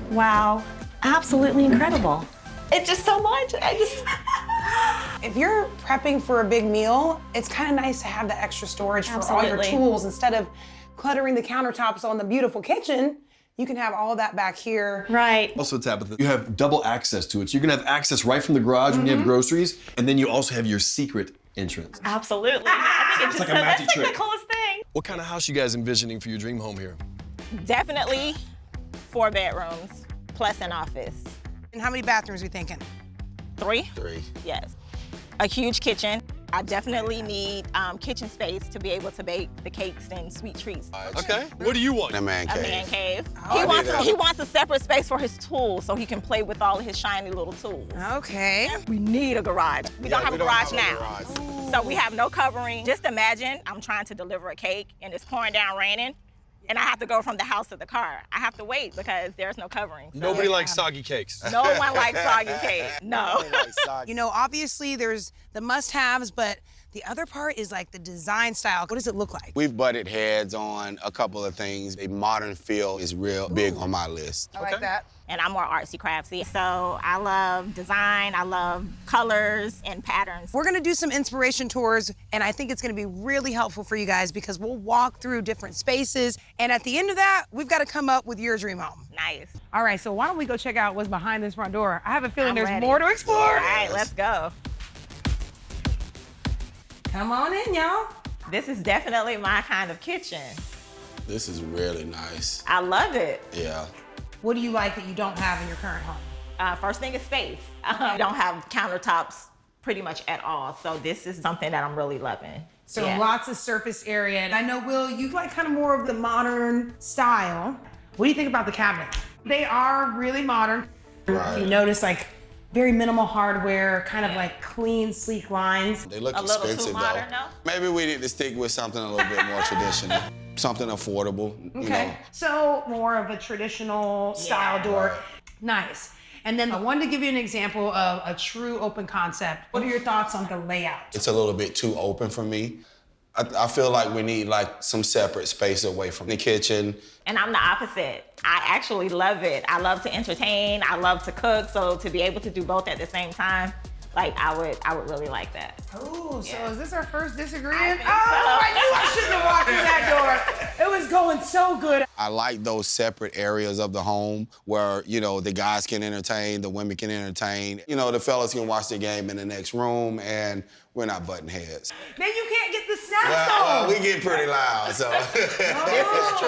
S13: Wow, absolutely incredible. It's just so much,
S3: If you're prepping for a big meal, it's kind of nice to have the extra storage for all your
S13: Absolutely.
S3: tools. Instead of cluttering the countertops on the beautiful kitchen, you can have all that back here.
S13: Right.
S1: Also, Tabitha, you have double access to it. So you're gonna have access right from the garage when you have groceries, and then you also have your secret entrance.
S13: Absolutely. I think it's
S1: like
S13: just
S1: a magic
S13: that's like
S1: trick.
S13: the coolest thing.
S1: What kind of house you guys envisioning for your dream home here?
S16: Definitely 4 bedrooms plus an office.
S3: And how many bathrooms are we thinking?
S16: 3?
S1: 3.
S16: Yes. A huge kitchen. I definitely need kitchen space to be able to bake the cakes and sweet treats.
S1: Okay. What do you want?
S17: A man
S16: A
S17: cave.
S16: man cave.
S3: Oh,
S16: He wants a separate space for his tools so he can play with all of his shiny little tools.
S3: Okay.
S16: We need a garage. We don't have a garage now. So we have no covering. Just imagine I'm trying to deliver a cake and it's pouring down raining and I have to go from the house to the car. I have to wait because there's no covering. So
S1: Nobody likes soggy cakes.
S16: no one likes soggy cake. No.
S3: You know, obviously there's the must-haves, but The other part is like the design style. What does it look like?
S17: We've butted heads on a couple of things. A modern feel is real big on my list.
S3: I like that.
S16: And I'm more artsy craftsy. So I love design, I love colors and patterns.
S3: We're gonna do some inspiration tours, and I think it's gonna be really helpful for you guys because we'll walk through different spaces, and at the end of that, we've gotta come up with your dream home.
S16: Nice.
S3: All right, so why don't we go check out what's behind this front door? I have a feeling
S16: I'm
S3: there's
S16: ready.
S3: more to explore.
S16: All right, let's go. Come on in, y'all. This is definitely my kind of kitchen.
S17: This is really nice.
S16: I love it.
S17: Yeah.
S3: What do you like that you don't have in your current home?
S16: First thing is space. I don't have countertops pretty much at all, so this is something that I'm really loving.
S3: So lots of surface area. And I know, Will, you like kind of more of the modern style. What do you think about the cabinets? They are really modern.
S17: Right.
S3: You notice like very minimal hardware, kind of like clean, sleek lines.
S17: They look
S16: A little too
S17: expensive
S16: modern,
S17: though.
S16: though?
S17: Maybe we need to stick with something a little bit more traditional. Something affordable, you know.
S3: So more of a traditional style door.
S17: Right.
S3: Nice. And then I wanted to give you an example of a true open concept. What are your thoughts on the layout?
S17: It's a little bit too open for me. I feel like we need like some separate space away from the kitchen.
S16: And I'm the opposite. I actually love it. I love to entertain, I love to cook, so to be able to do both at the same time, like I would really like that.
S3: Oh, so is this our first disagreement? I knew I shouldn't have walked in that door. It was going so good.
S17: I like those separate areas of the home where, you know, the guys can entertain, the women can entertain. You know, the fellas can watch the game in the next room and we're not butting heads.
S3: Then you can't get the snacks
S17: Well,
S3: on.
S17: we get pretty loud, so.
S3: This is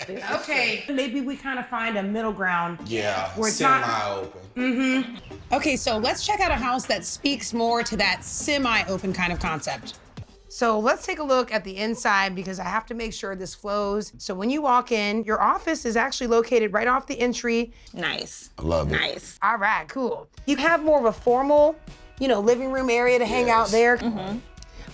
S3: true. Okay, maybe we kind of find a middle ground.
S17: Yeah,
S3: Where it's not-
S17: semi-open.
S3: Mm-hmm. Okay, so let's check out a house that speaks more to that semi-open kind of concept. So let's take a look at the inside because I have to make sure this flows. So when you walk in, your office is actually located right off the entry.
S16: Nice.
S17: I love it.
S16: Nice.
S3: All right, cool. You have more of a formal, you know, living room area to hang out there.
S16: Mm-hmm.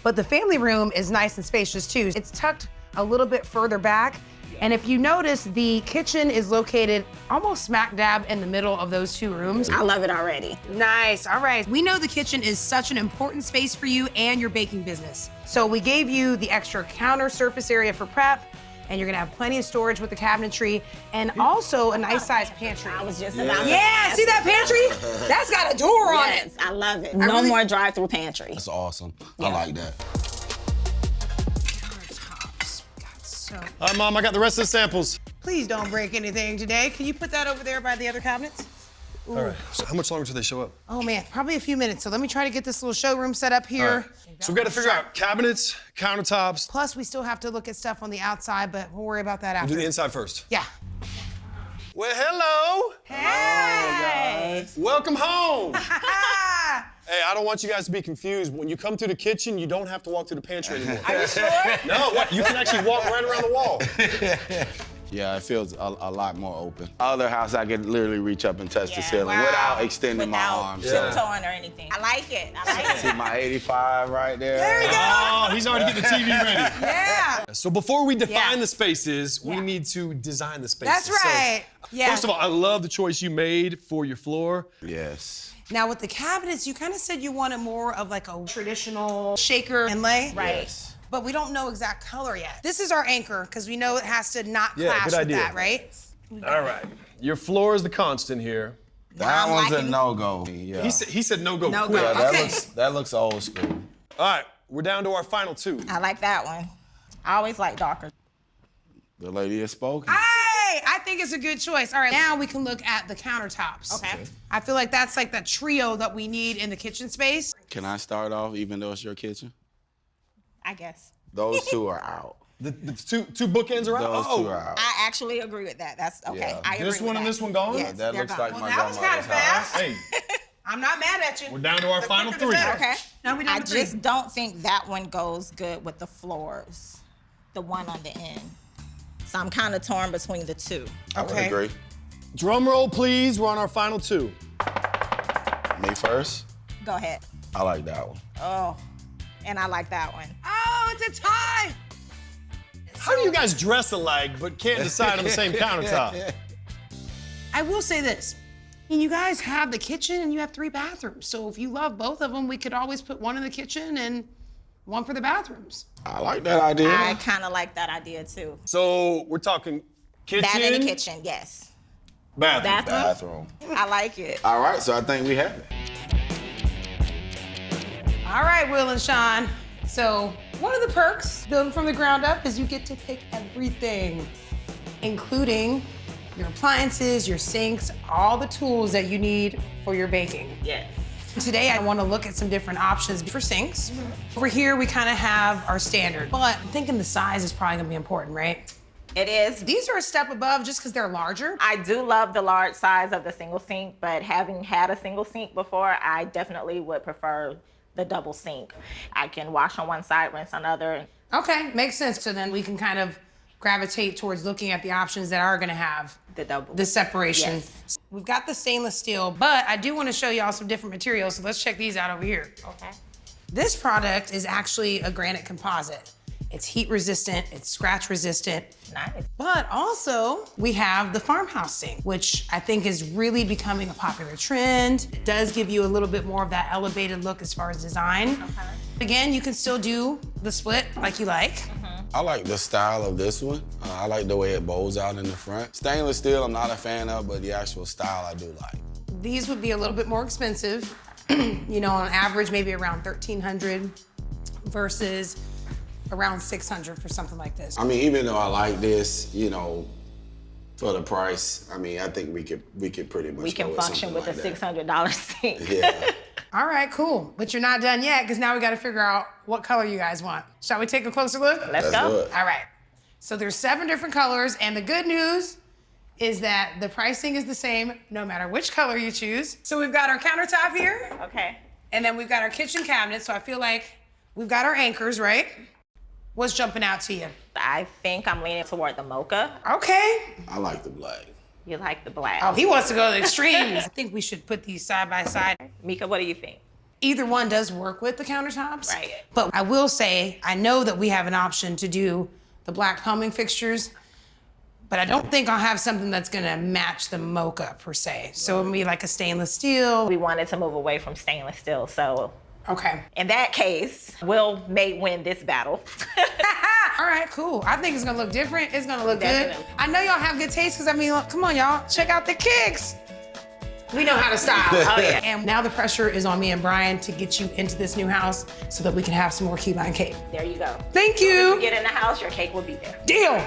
S3: But the family room is nice and spacious too. It's tucked a little bit further back. And if you notice, the kitchen is located almost smack dab in the middle of those two rooms.
S16: I love it already.
S3: Nice, all right. We know the kitchen is such an important space for you and your baking business. So we gave you the extra counter surface area for prep, and you're gonna have plenty of storage with the cabinetry, and also a nice sized pantry.
S16: I was just about to
S3: see that pantry? That's got a door on it.
S16: I love it. No more drive-through pantry.
S17: That's awesome. I like that.
S1: All right, Mom, I got the rest of the samples.
S3: Please don't break anything today. Can you put that over there by the other cabinets? Ooh.
S1: All right, so how much longer till they show up?
S3: Oh man, probably a few minutes. So let me try to get this little showroom set up here.
S1: All right. So we got to figure out cabinets, countertops.
S3: Plus, we still have to look at stuff on the outside, but we'll worry about that after.
S1: We'll do the inside first.
S3: Yeah.
S1: Well, hello.
S3: Hey.
S1: Welcome home. Hey, I don't want you guys to be confused. When you come to the kitchen, you don't have to walk to the pantry anymore.
S3: Are you sure?
S1: No, what? You can actually walk right around the wall.
S17: Yeah, it feels a lot more open. Other house, I could literally reach up and touch the ceiling without extending my arms.
S16: Tiptoeing or anything. I like it. I like
S17: See my 85 right there.
S3: There you go.
S1: Oh, he's already getting the TV ready.
S3: Yeah.
S1: So before we define the spaces, we need to design the spaces.
S3: That's right.
S1: So,
S3: Yeah.
S1: First of all, I love the choice you made for your floor.
S17: Yes.
S3: Now with the cabinets, you kind of said you wanted more of like a traditional shaker inlay.
S16: Right.
S17: Yes.
S3: But we don't know exact color yet. This is our anchor because we know it has to not
S1: Yeah,
S3: clash
S1: good
S3: with
S1: idea.
S3: that, right?
S1: All right. Your floor is the constant here.
S17: That one's a no-go. Yeah.
S1: He said no-go.
S3: No
S1: quick.
S3: go.
S17: Yeah,
S3: Okay.
S17: that looks old school.
S1: All right, we're down to our final two.
S16: I like that one. I always like darker.
S17: The lady has spoken.
S3: Hey, I think it's a good choice. All right, now we can look at the countertops.
S16: Okay.
S3: I feel like that's like the trio that we need in the kitchen space.
S17: Can I start off, even though it's your kitchen?
S16: I guess.
S17: Those two are out.
S1: The two bookends are out?
S17: Those two are out.
S16: I actually agree with that. That's okay.
S17: Yeah.
S16: I agree
S1: This one
S16: with
S1: and
S16: that.
S1: this one gone?
S16: Yes,
S17: That
S16: they're
S17: looks
S16: gone.
S17: like my
S3: that was kind of
S17: grandmother's house.
S3: fast.
S1: Hey,
S3: I'm not mad at you.
S1: we're down to our final
S3: quicker
S1: three.
S3: the better.
S16: Okay.
S3: Now we down
S16: I
S3: to three.
S16: just don't think that one goes good with the floors. The one on the end. So I'm kind of torn between the two.
S17: I would
S3: Okay.
S17: agree.
S1: Drum roll, please. We're on our final two.
S17: Me first?
S16: Go ahead.
S17: I like that one.
S16: Oh, and I like that one.
S3: Oh, it's a tie.
S1: How do you guys dress alike but can't decide on the same countertop?
S3: I will say this. You guys have the kitchen and you have 3 bathrooms. So if you love both of them, we could always put one in the kitchen and one for the bathrooms.
S17: I like that idea.
S16: I kind of like that idea too.
S1: So we're talking kitchen?
S16: Vanity kitchen, yes.
S1: Bathroom.
S16: I like it.
S17: All right, so I think we have it.
S3: All right, Will and Sean. So one of the perks, building from the ground up, is you get to pick everything, including your appliances, your sinks, all the tools that you need for your baking.
S16: Yes.
S3: Today, I want to look at some different options for sinks. Over here, we kind of have our standard, but I'm thinking the size is probably gonna be important, right?
S16: It is.
S3: These are a step above just because they're larger.
S16: I do love the large size of the single sink, but having had a single sink before, I definitely would prefer the double sink. I can wash on one side, rinse on the other.
S3: Okay, makes sense. So then we can kind of gravitate towards looking at the options that are gonna have the separation.
S16: Yes.
S3: We've got the stainless steel, but I do wanna show y'all some different materials, so let's check these out over here.
S16: Okay.
S3: This product is actually a granite composite. It's heat resistant, it's scratch resistant.
S16: Nice.
S3: But also, we have the farmhouse sink, which I think is really becoming a popular trend. It does give you a little bit more of that elevated look as far as design.
S16: Okay.
S3: Again, you can still do the split like you like.
S17: I like the style of this one. I like the way it bows out in the front. Stainless steel, I'm not a fan of, but the actual style I do like.
S3: These would be a little bit more expensive. You know, on average, maybe around $1,300 versus around $600 for something like this.
S17: I mean, even though I like this, you know, for the price, I mean, I think we could pretty much
S16: We can
S17: go
S16: function with
S17: something
S16: a
S17: like
S16: $600 sink.
S17: Yeah.
S3: All right, cool. But you're not done yet, because now we gotta figure out what color you guys want. Shall we take a closer look?
S16: Let's go.
S17: do it.
S3: All right. So there's 7 different colors, and the good news is that the pricing is the same no matter which color you choose. So we've got our countertop here.
S16: Okay.
S3: And then we've got our kitchen cabinet. So I feel like we've got our anchors, right? What's jumping out to you?
S16: I think I'm leaning toward the mocha.
S3: Okay.
S17: I like the black.
S16: You like the black.
S3: Oh, he wants to go to the extremes. I think we should put these side by side.
S16: Mika, what do you think?
S3: Either one does work with the countertops.
S16: Right.
S3: But I will say, I know that we have an option to do the black plumbing fixtures, but I don't think I'll have something that's gonna match the mocha per se. So it'll be like a stainless steel.
S16: We wanted to move away from stainless steel, so
S3: okay.
S16: In that case, Will may win this battle.
S3: All right, cool. I think it's gonna look different. It's gonna look
S16: Definitely.
S3: good. I know y'all have good taste, because I mean, look, come on, y'all, check out the kicks. We know how to style.
S16: Oh, yeah.
S3: And now the pressure is on me and Brian to get you into this new house so that we can have some more key lime cake.
S16: There you go.
S3: Thank
S16: If
S3: you.
S16: you get in the house, your cake will be there.
S3: Deal.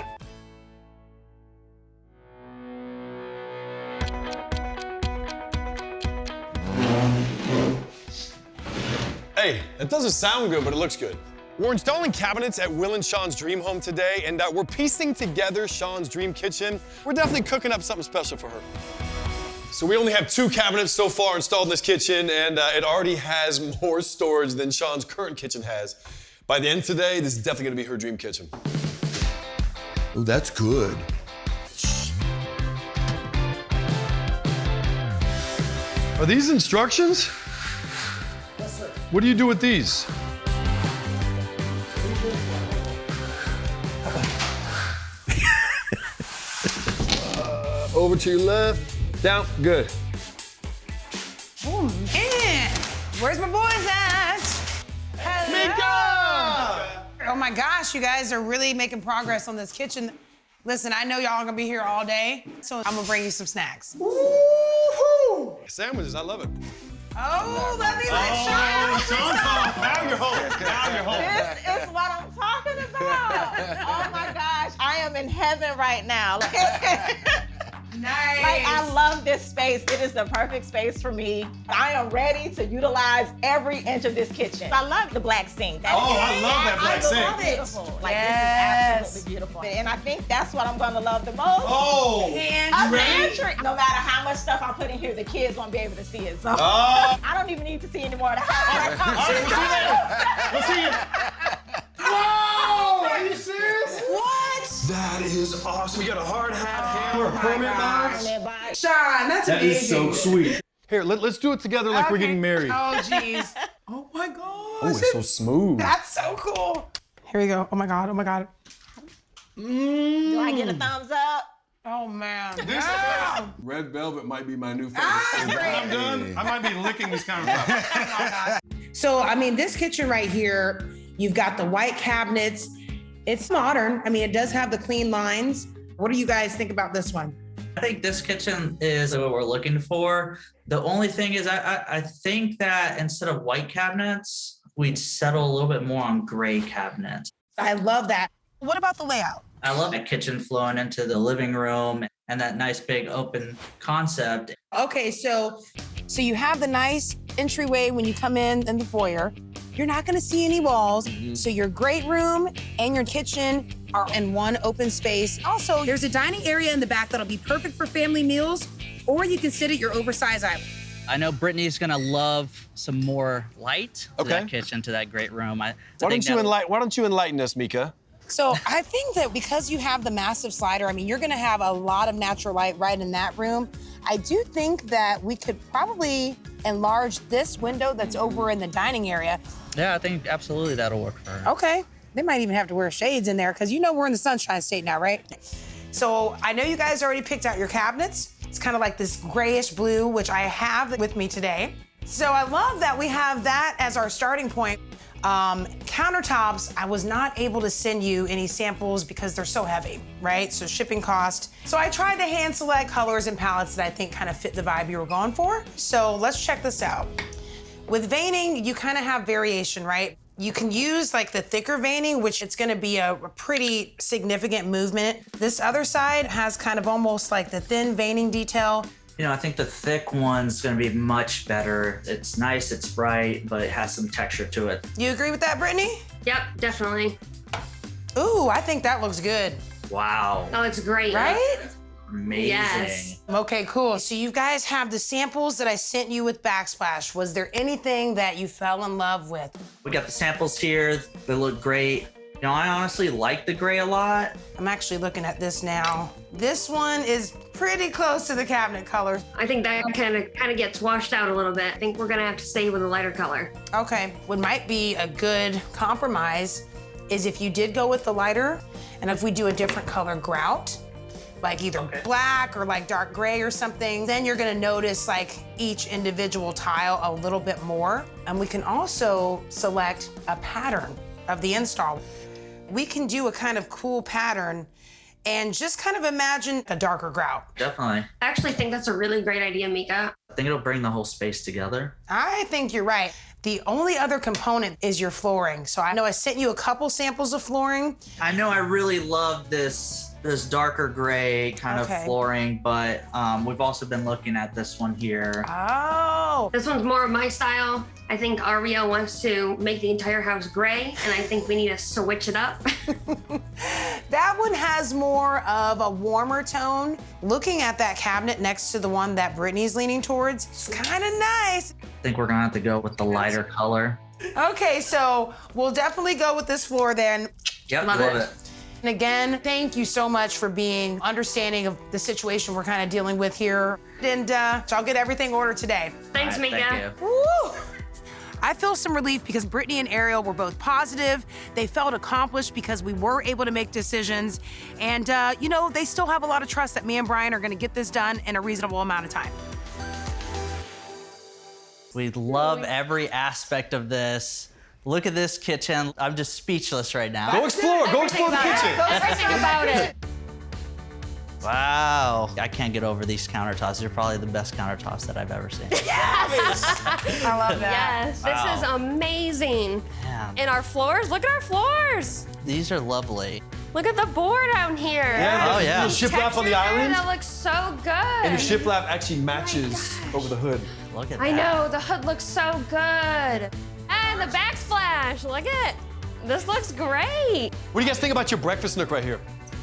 S1: Hey, that doesn't sound good, but it looks good. We're installing cabinets at Will and Sean's dream home today, and we're piecing together Sean's dream kitchen. We're definitely cooking up something special for her. So we only have 2 cabinets so far installed in this kitchen, and it already has more storage than Sean's current kitchen has. By the end of today, this is definitely gonna be her dream kitchen.
S9: Oh, that's good.
S15: Are these instructions?
S3: Yes, sir.
S15: What do you do with these?
S1: Over to your left, down, good.
S3: Oh man, where's my boys at? Hello. Oh my gosh, you guys are really making progress on this kitchen. Listen, I know y'all are gonna be here all day, so I'm gonna bring you some snacks. Woo-hoo!
S1: Sandwiches, I love it.
S3: Oh, let me let Sean.
S1: Sean's home. Now you're home. Now you're home.
S16: This is what I'm talking about. Oh my gosh, I am in heaven right now.
S3: Nice.
S16: Like, I love this space. It is the perfect space for me. I am ready to utilize every inch of this kitchen. I love the black sink.
S1: I love that black sink.
S16: I love it. Beautiful. Like,
S3: Yes.
S16: this is absolutely beautiful. And I think that's what I'm gonna love the most.
S1: Oh,
S16: A pantry. No matter how much stuff I put in here, the kids won't be able to see it. So I don't even need to see any more of the house.
S1: All right, we'll see you later. We'll see you. Whoa! Are you serious?
S3: What?
S1: That is awesome. We got a hard hat, hammer, permit box.
S3: Sean, that's
S15: That
S3: amazing.
S15: is so sweet. Here, let's do it together like we're getting married.
S3: Oh, jeez. Oh my gosh.
S15: Oh, it's so smooth.
S3: That's so cool. Here we go. Oh my God. Oh my God.
S16: Do I get a thumbs up?
S3: Oh man.
S9: Red velvet might be my new favorite.
S15: When I'm done, I might be licking this countertop.
S3: So, I mean, this kitchen right here, You've got the white cabinets. It's modern. I mean, it does have the clean lines. What do you guys think about this one?
S18: I think this kitchen is what we're looking for. The only thing is I think that instead of white cabinets, we'd settle a little bit more on gray cabinets.
S3: I love that. What about the layout?
S18: I love the kitchen flowing into the living room and that nice big open concept.
S3: Okay, so you have the nice entryway when you come in the foyer. You're not gonna see any walls. So your great room and your kitchen are in one open space. Also, there's a dining area in the back that'll be perfect for family meals, or you can sit at your oversized island.
S19: I know Brittany's gonna love some more light to that kitchen, to that great room.
S1: Why don't you enlighten us, Mika?
S3: So I think that because you have the massive slider, I mean, you're gonna have a lot of natural light right in that room. I do think that we could probably enlarge this window that's over in the dining area.
S19: Yeah, I think absolutely that'll work for her.
S3: Okay. They might even have to wear shades in there because you know we're in the Sunshine State now, right? So I know you guys already picked out your cabinets. It's kind of like this grayish blue, which I have with me today. So I love that we have that as our starting point. Countertops, I was not able to send you any samples because they're so heavy, right? So shipping cost. So I tried to hand select colors and palettes that I think kind of fit the vibe you were going for. So let's check this out. With veining, you kind of have variation, right? You can use like the thicker veining, which it's gonna be a pretty significant movement. This other side has kind of almost like the thin veining detail.
S18: You know, I think the thick one's gonna be much better. It's nice, it's bright, but it has some texture to it.
S3: You agree with that, Brittany?
S20: Yep, definitely.
S3: Ooh, I think that looks good.
S18: Wow.
S20: That looks great.
S3: Right?
S18: Amazing.
S3: Yes. Okay, cool. So you guys have the samples that I sent you with Backsplash. Was there anything that you fell in love with?
S18: We got the samples here. They look great. You know, I honestly like the gray a lot.
S3: I'm actually looking at this now. This one is pretty close to the cabinet color.
S20: I think that kind of gets washed out a little bit. I think we're gonna have to stay with a lighter color.
S3: Okay. What might be a good compromise is if you did go with the lighter, and if we do a different color grout, like either black or like dark gray or something, then you're gonna notice like each individual tile a little bit more. And we can also select a pattern of the install. We can do a kind of cool pattern and just kind of imagine a darker grout.
S18: Definitely.
S20: I actually think that's a really great idea, Mika.
S18: I think it'll bring the whole space together.
S3: I think you're right. The only other component is your flooring. So I know I sent you a couple samples of flooring.
S18: I know I really love this darker gray kind of flooring, but we've also been looking at this one here.
S3: Oh.
S20: This one's more of my style. I think Ariel wants to make the entire house gray, and I think we need to switch it up.
S3: That one has more of a warmer tone. Looking at that cabinet next to the one that Brittany's leaning towards, it's kind of nice.
S18: I think we're gonna have to go with the lighter color.
S3: Okay, so we'll definitely go with this floor then.
S18: Yep, love it.
S3: And again, thank you so much for being understanding of the situation we're kind of dealing with here. And so I'll get everything ordered today.
S20: Thanks, Mika.
S18: Thank you.
S3: Woo! I feel some relief because Brittany and Ariel were both positive. They felt accomplished because we were able to make decisions. And, you know, they still have a lot of trust that me and Brian are gonna get this done in a reasonable amount of time.
S19: We love every aspect of this. Look at this kitchen. I'm just speechless right now.
S1: Go explore the kitchen.
S20: Everything about it.
S19: Wow. I can't get over these countertops. They're probably the best countertops that I've ever seen.
S3: Yes! I love that.
S20: Yes, this is amazing.
S19: Man.
S20: And our floors, look at our floors.
S19: These are lovely.
S20: Look at the board down here.
S1: Yeah,
S19: oh, yeah.
S1: The shiplap on the island.
S20: That looks so good.
S1: And the shiplap actually matches over the hood.
S19: Look at that.
S20: I know, the hood looks so good. And the backsplash, look at it. This looks great.
S1: What do you guys think about your breakfast nook right here?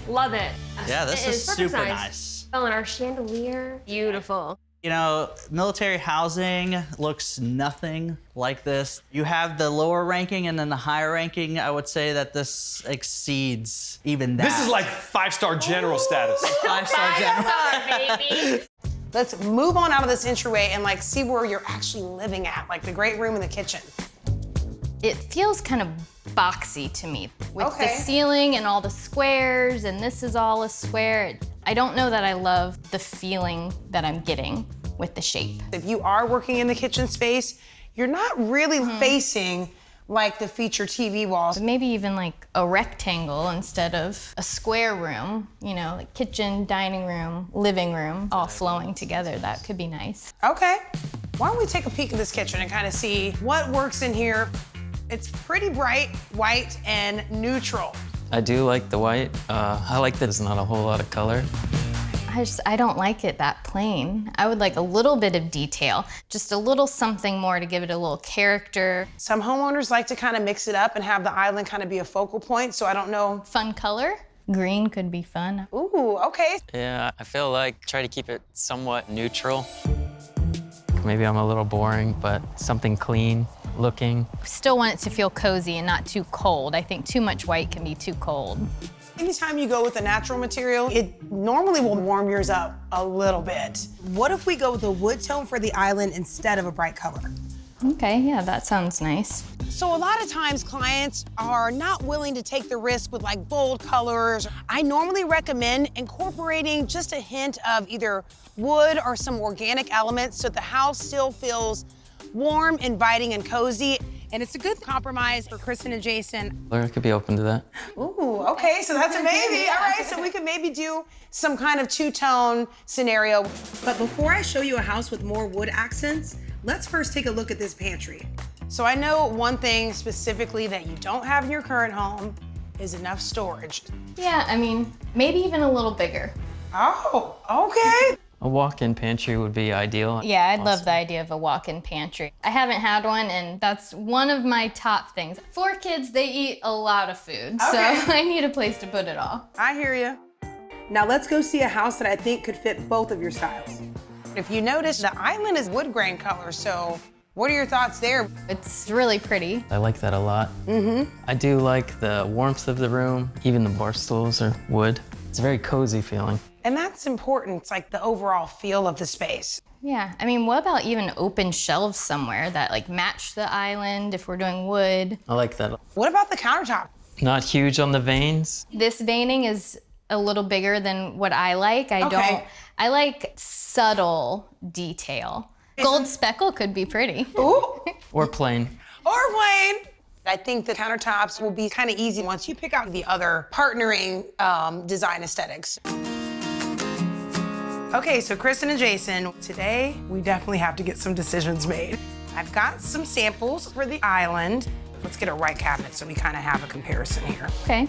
S20: Love it.
S19: Yeah, this is
S20: perfect
S19: super
S20: size.
S19: nice.
S20: Oh, and our chandelier, beautiful.
S19: You know, military housing looks nothing like this. You have the lower ranking and then the higher ranking. I would say that this exceeds even that.
S1: This is like 5-star general status.
S19: 5-star general.
S20: Baby.
S3: Let's move on out of this entryway and like see where you're actually living at, like the great room and the kitchen.
S21: It feels kind of boxy to me with the ceiling and all the squares, and this is all a square. I don't know that I love the feeling that I'm getting with the shape.
S3: If you are working in the kitchen space, you're not really facing like the feature TV walls.
S21: Maybe even like a rectangle instead of a square room, you know, like kitchen, dining room, living room, all flowing together. That could be nice.
S3: Okay. Why don't we take a peek at this kitchen and kind of see what works in here. It's pretty bright, white, and neutral.
S4: I do like the white. I like that there's not a whole lot of color.
S21: I don't like it that plain. I would like a little bit of detail, just a little something more to give it a little character.
S3: Some homeowners like to kind of mix it up and have the island kind of be a focal point, so I don't know.
S21: Fun color? Green could be fun.
S3: Ooh, okay.
S4: Yeah, I feel like try to keep it somewhat neutral. Maybe I'm a little boring, but something clean looking.
S21: Still want it to feel cozy and not too cold. I think too much white can be too cold.
S3: Anytime you go with a natural material, it normally will warm yours up a little bit. What if we go with a wood tone for the island instead of a bright color?
S21: Okay, yeah, that sounds nice.
S3: So a lot of times clients are not willing to take the risk with like bold colors. I normally recommend incorporating just a hint of either wood or some organic elements so the house still feels warm, inviting, and cozy. And it's a good compromise for Kristen and Jason.
S4: I could be open to that.
S3: Ooh, okay, so that's a maybe. All right, so we could maybe do some kind of two-tone scenario. But before I show you a house with more wood accents, let's first take a look at this pantry. So I know one thing specifically that you don't have in your current home is enough storage.
S21: Yeah, I mean, maybe even a little bigger.
S3: Oh, okay.
S4: A walk-in pantry would be ideal.
S21: Yeah, I'd love the idea of a walk-in pantry. I haven't had one, and that's one of my top things. 4 kids, they eat a lot of food, so I need a place to put it all.
S3: I hear you. Now let's go see a house that I think could fit both of your styles. If you notice, the island is wood grain color, so what are your thoughts there?
S21: It's really pretty.
S4: I like that a lot. I do like the warmth of the room. Even the bar stools are wood. It's a very cozy feeling.
S3: And that's important. It's like the overall feel of the space.
S21: Yeah, I mean, what about even open shelves somewhere that like match the island if we're doing wood?
S4: I like that.
S3: What about the countertop?
S4: Not huge on the veins.
S21: This veining is a little bigger than what I like. I like subtle detail. Gold speckle could be pretty.
S3: Ooh.
S4: Or plain.
S3: Or plain. I think the countertops will be kind of easy once you pick out the other partnering design aesthetics. Okay, so Kristen and Jason, today we definitely have to get some decisions made. I've got some samples for the island. Let's get a right cabinet so we kind of have a comparison here.
S21: Okay.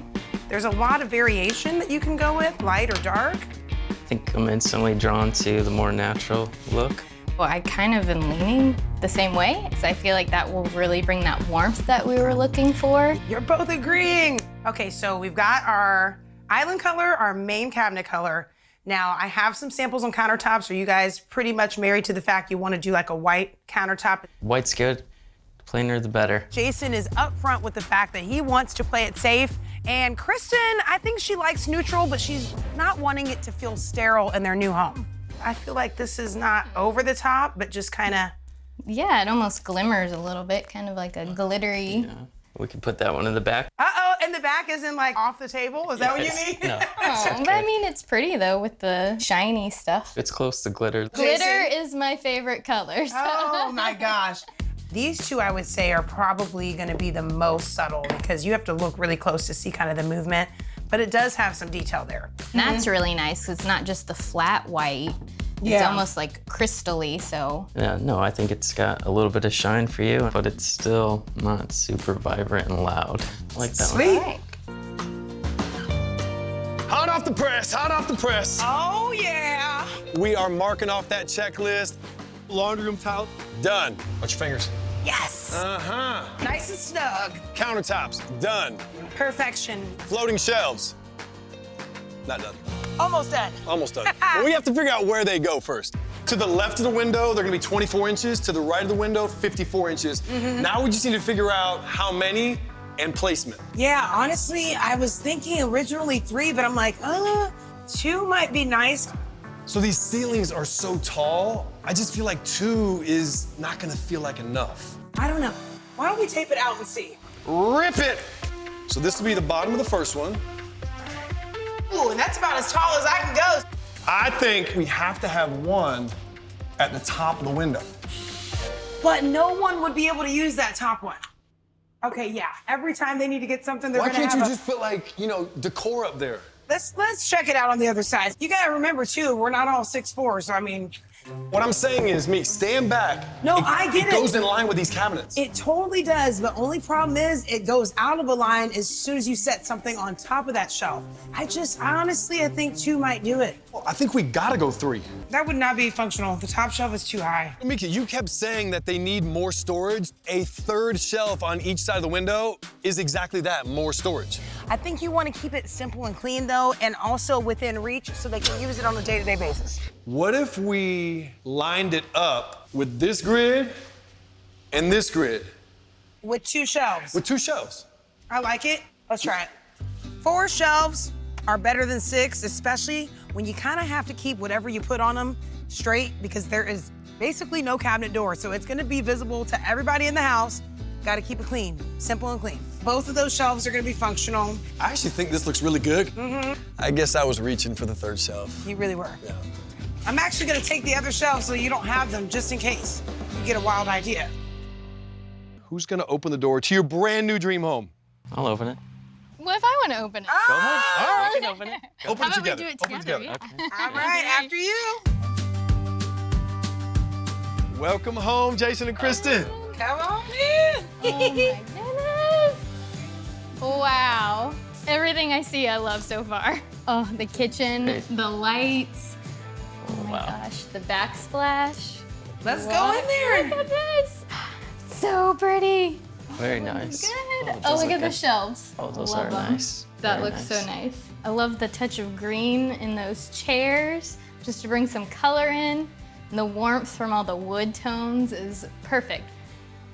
S3: There's a lot of variation that you can go with, light or dark.
S4: I think I'm instantly drawn to the more natural look.
S21: Well, I kind of am leaning the same way, because I feel like that will really bring that warmth that we were looking for.
S3: You're both agreeing. Okay, so we've got our island color, our main cabinet color. Now, I have some samples on countertops. Are you guys pretty much married to the fact you want to do like a white countertop?
S4: White's good. The plainer, the better.
S3: Jason is upfront with the fact that he wants to play it safe. And Kristen, I think she likes neutral, but she's not wanting it to feel sterile in their new home. I feel like this is not over the top, but just kind of...
S21: Yeah, it almost glimmers a little bit, kind of like a glittery...
S4: Yeah. We could put that one in the back.
S3: Uh-oh, and the back isn't like off the table? Is that what you mean?
S4: No.
S21: Oh, but I mean, it's pretty though with the shiny stuff.
S4: It's close to glitter.
S21: Glitter is my favorite color. So.
S3: Oh my gosh. These two, I would say, are probably gonna be the most subtle because you have to look really close to see kind of the movement, but it does have some detail there.
S21: And that's really nice because it's not just the flat white. It's almost like crystally, so.
S4: Yeah, no, I think it's got a little bit of shine for you, but it's still not super vibrant and loud. I like that
S3: Sweet.
S4: one.
S1: Hot off the press, hot off the press.
S3: Oh, yeah.
S1: We are marking off that checklist. Laundry room towel, done. Watch your fingers.
S3: Yes.
S1: Uh-huh.
S3: Nice and snug.
S1: Countertops, done.
S3: Perfection.
S1: Floating shelves, not done.
S3: Almost done.
S1: Almost done. But we have to figure out where they go first. To the left of the window, they're gonna be 24 inches. To the right of the window, 54 inches. Now we just need to figure out how many and placement.
S3: Yeah, honestly, I was thinking originally 3, but I'm like, 2 might be nice.
S1: So these ceilings are so tall, I just feel like 2 is not gonna feel like enough.
S3: I don't know. Why don't we tape it out and see?
S1: Rip it! So this will be the bottom of the first one.
S3: Ooh, and that's about as tall as I can go.
S1: I think we have to have one at the top of the window.
S3: But no one would be able to use that top one. Okay, yeah. Every time they need to get something, they're
S1: Why
S3: gonna
S1: can't
S3: have
S1: you just put like, you know, decor up there?
S3: Let's check it out on the other side. You gotta remember too, we're not all 6'4", so I mean.
S1: What I'm saying is, Meek, stand back.
S3: No, I get it.
S1: It goes in line with these cabinets.
S3: It totally does. The only problem is it goes out of a line as soon as you set something on top of that shelf. I honestly, I think 2 might do it.
S1: Well, I think we gotta go 3.
S3: That would not be functional. The top shelf is too high.
S1: Mika, you kept saying that they need more storage. A 3rd shelf on each side of the window is exactly that, more storage.
S3: I think you want to keep it simple and clean though, and also within reach so they can use it on a day-to-day basis.
S1: What if we lined it up with this grid and this grid?
S3: With 2 shelves.
S1: With 2 shelves.
S3: I like it. Let's try it. 4 shelves are better than 6, especially when you kind of have to keep whatever you put on them straight because there is basically no cabinet door. So it's gonna be visible to everybody in the house. Gotta keep it clean, simple and clean. Both of those shelves are gonna be functional.
S1: I actually think this looks really good. I guess I was reaching for the 3rd shelf.
S3: You really were.
S1: Yeah.
S3: I'm actually gonna take the other shelves so you don't have them just in case you get a wild idea.
S1: Who's gonna open the door to your brand new dream home?
S4: I'll open it.
S21: Well, if I want to open it.
S1: Go ahead.
S21: I can open it.
S1: Open
S21: How
S1: it
S21: about we
S1: together.
S21: do it
S1: Open it
S21: together?
S1: together.
S21: Yeah.
S3: All right, after you.
S1: Welcome home, Jason and Kristen.
S3: Come on in.
S21: Oh my goodness. Wow. Everything I see, I love so far. Oh, the kitchen, the lights. Oh my gosh, the backsplash.
S3: Let's go in there.
S21: Look at this. So pretty.
S4: Very nice.
S21: Good. Oh, look at the shelves.
S4: Oh, those
S21: Love
S4: are
S21: them.
S4: nice.
S21: That
S4: Very
S21: looks
S4: nice.
S21: so nice. I love the touch of green in those chairs, just to bring some color in. And the warmth from all the wood tones is perfect.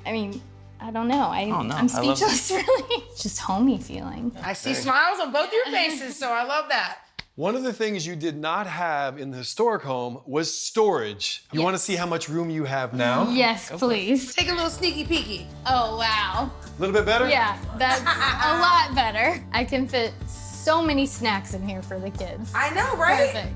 S21: I mean, I don't know. I'm
S4: I love
S21: speechless, really. Just homey feeling.
S3: I see smiles on both your faces, so I love that.
S1: One of the things you did not have in the historic home was storage. You want to see how much room you have now?
S21: Yes, please.
S3: Take a little sneaky peeky.
S21: Oh, wow.
S1: A little bit better?
S21: Yeah, that's a lot better. I can fit so many snacks in here for the kids.
S3: I know, right?
S21: Perfect.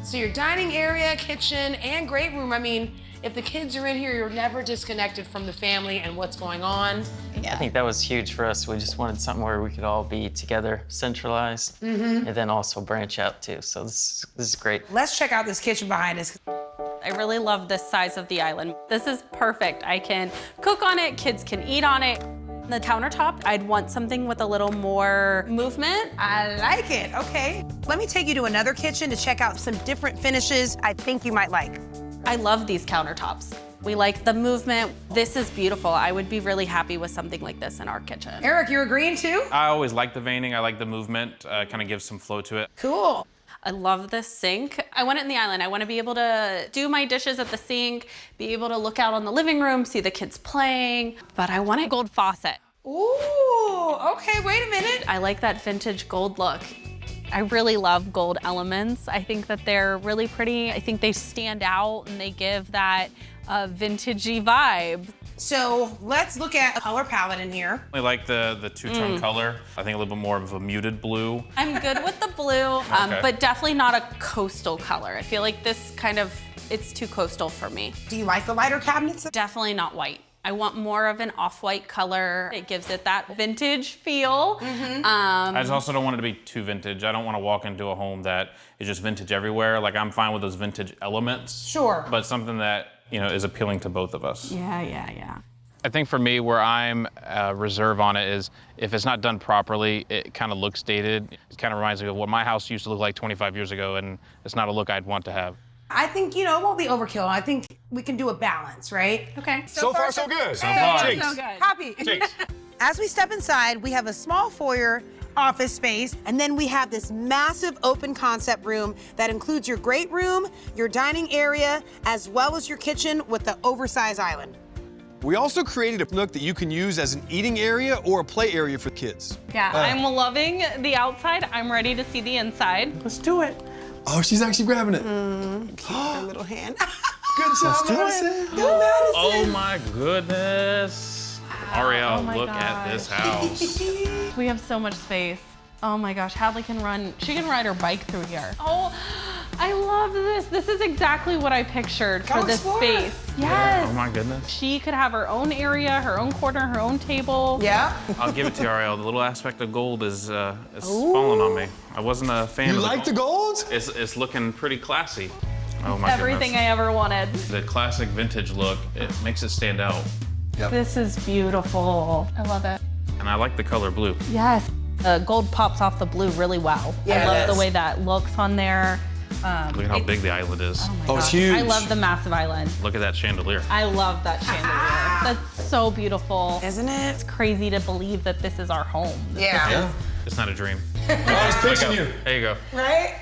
S3: So your dining area, kitchen, and great room. I mean, if the kids are in here, you're never disconnected from the family and what's going on.
S4: I think that was huge for us. We just wanted something where we could all be together, centralized, and then also branch out too. So this is great.
S3: Let's check out this kitchen behind us.
S12: I really love this size of the island. This is perfect. I can cook on it, kids can eat on it. The countertop, I'd want something with a little more movement.
S3: I like it, okay. Let me take you to another kitchen to check out some different finishes I think you might like.
S12: I love these countertops. We like the movement. This is beautiful. I would be really happy with something like this in our kitchen.
S3: Eric, you're agreeing too?
S6: I always like the veining. I like the movement. Kind of gives some flow to it.
S3: Cool.
S12: I love this sink. I want it in the island. I want to be able to do my dishes at the sink, be able to look out on the living room, see the kids playing, but I want a gold faucet.
S3: Ooh, okay, wait a minute.
S12: I like that vintage gold look. I really love gold elements. I think that they're really pretty. I think they stand out and they give that vintagey vibe.
S3: So let's look at a color palette in here.
S6: I like the two-tone color. I think a little bit more of a muted blue.
S12: I'm good with the blue,
S6: Okay.
S12: but definitely not a coastal color. I feel like this kind of, it's too coastal for me.
S3: Do you like the lighter cabinets?
S12: Definitely not white. I want more of an off-white color. It gives it that vintage feel.
S6: I just also don't want it to be too vintage. I don't want to walk into a home that is just vintage everywhere. Like, I'm fine with those vintage elements.
S3: Sure.
S6: But something that, you know, is appealing to both of us.
S12: Yeah.
S6: I think for me, where I'm reserve on it is if it's not done properly, it kind of looks dated. It kind of reminds me of what my house used to look like 25 years ago, and it's not a look I'd want to have.
S3: I think, you know, it won't be overkill. I think we can do a balance, right?
S12: Okay.
S1: So far, so good.
S6: So far.
S3: Jinx.
S12: So good.
S3: Copy. As we step inside, we have a small foyer office space, and then we have this massive open concept room that includes your great room, your dining area, as well as your kitchen with the oversized island.
S1: We also created a nook that you can use as an eating area or a play area for kids.
S12: Yeah, I'm loving the outside. I'm ready to see the inside.
S3: Let's do it.
S1: Oh, she's actually grabbing it.
S3: Her little hand.
S1: Good job, Madison. Go, Madison.
S6: Oh my goodness. Ariel, look at this house.
S12: We have so much space. Oh my gosh, Hadley can run. She can ride her bike through here. Oh,
S5: I love this. This is exactly what I pictured for this space. Yes.
S6: Oh my goodness.
S5: She could have her own area, her own corner, her own table.
S3: Yeah.
S6: I'll give it to you, Ariel. The little aspect of gold is falling on me. I wasn't a fan of
S15: You like the gold?
S6: It's looking pretty classy. Oh my
S5: Everything
S6: goodness.
S5: I ever wanted.
S6: The classic vintage look, it makes it stand out.
S15: Yep.
S5: This is beautiful.
S21: I love it.
S6: And I like the color blue.
S5: Yes. The gold pops off the blue really well.
S3: Yeah,
S5: I love
S3: it
S5: the
S3: is.
S5: way that looks on there.
S6: Look at how big the island is.
S15: Oh, it's huge.
S5: I love the massive island.
S6: Look at that chandelier.
S5: I love that chandelier. That's so beautiful.
S3: Isn't it?
S5: It's crazy to believe that this is our home.
S3: Yeah.
S6: It's not a dream.
S15: I was pitching you.
S6: There you go.
S3: Right?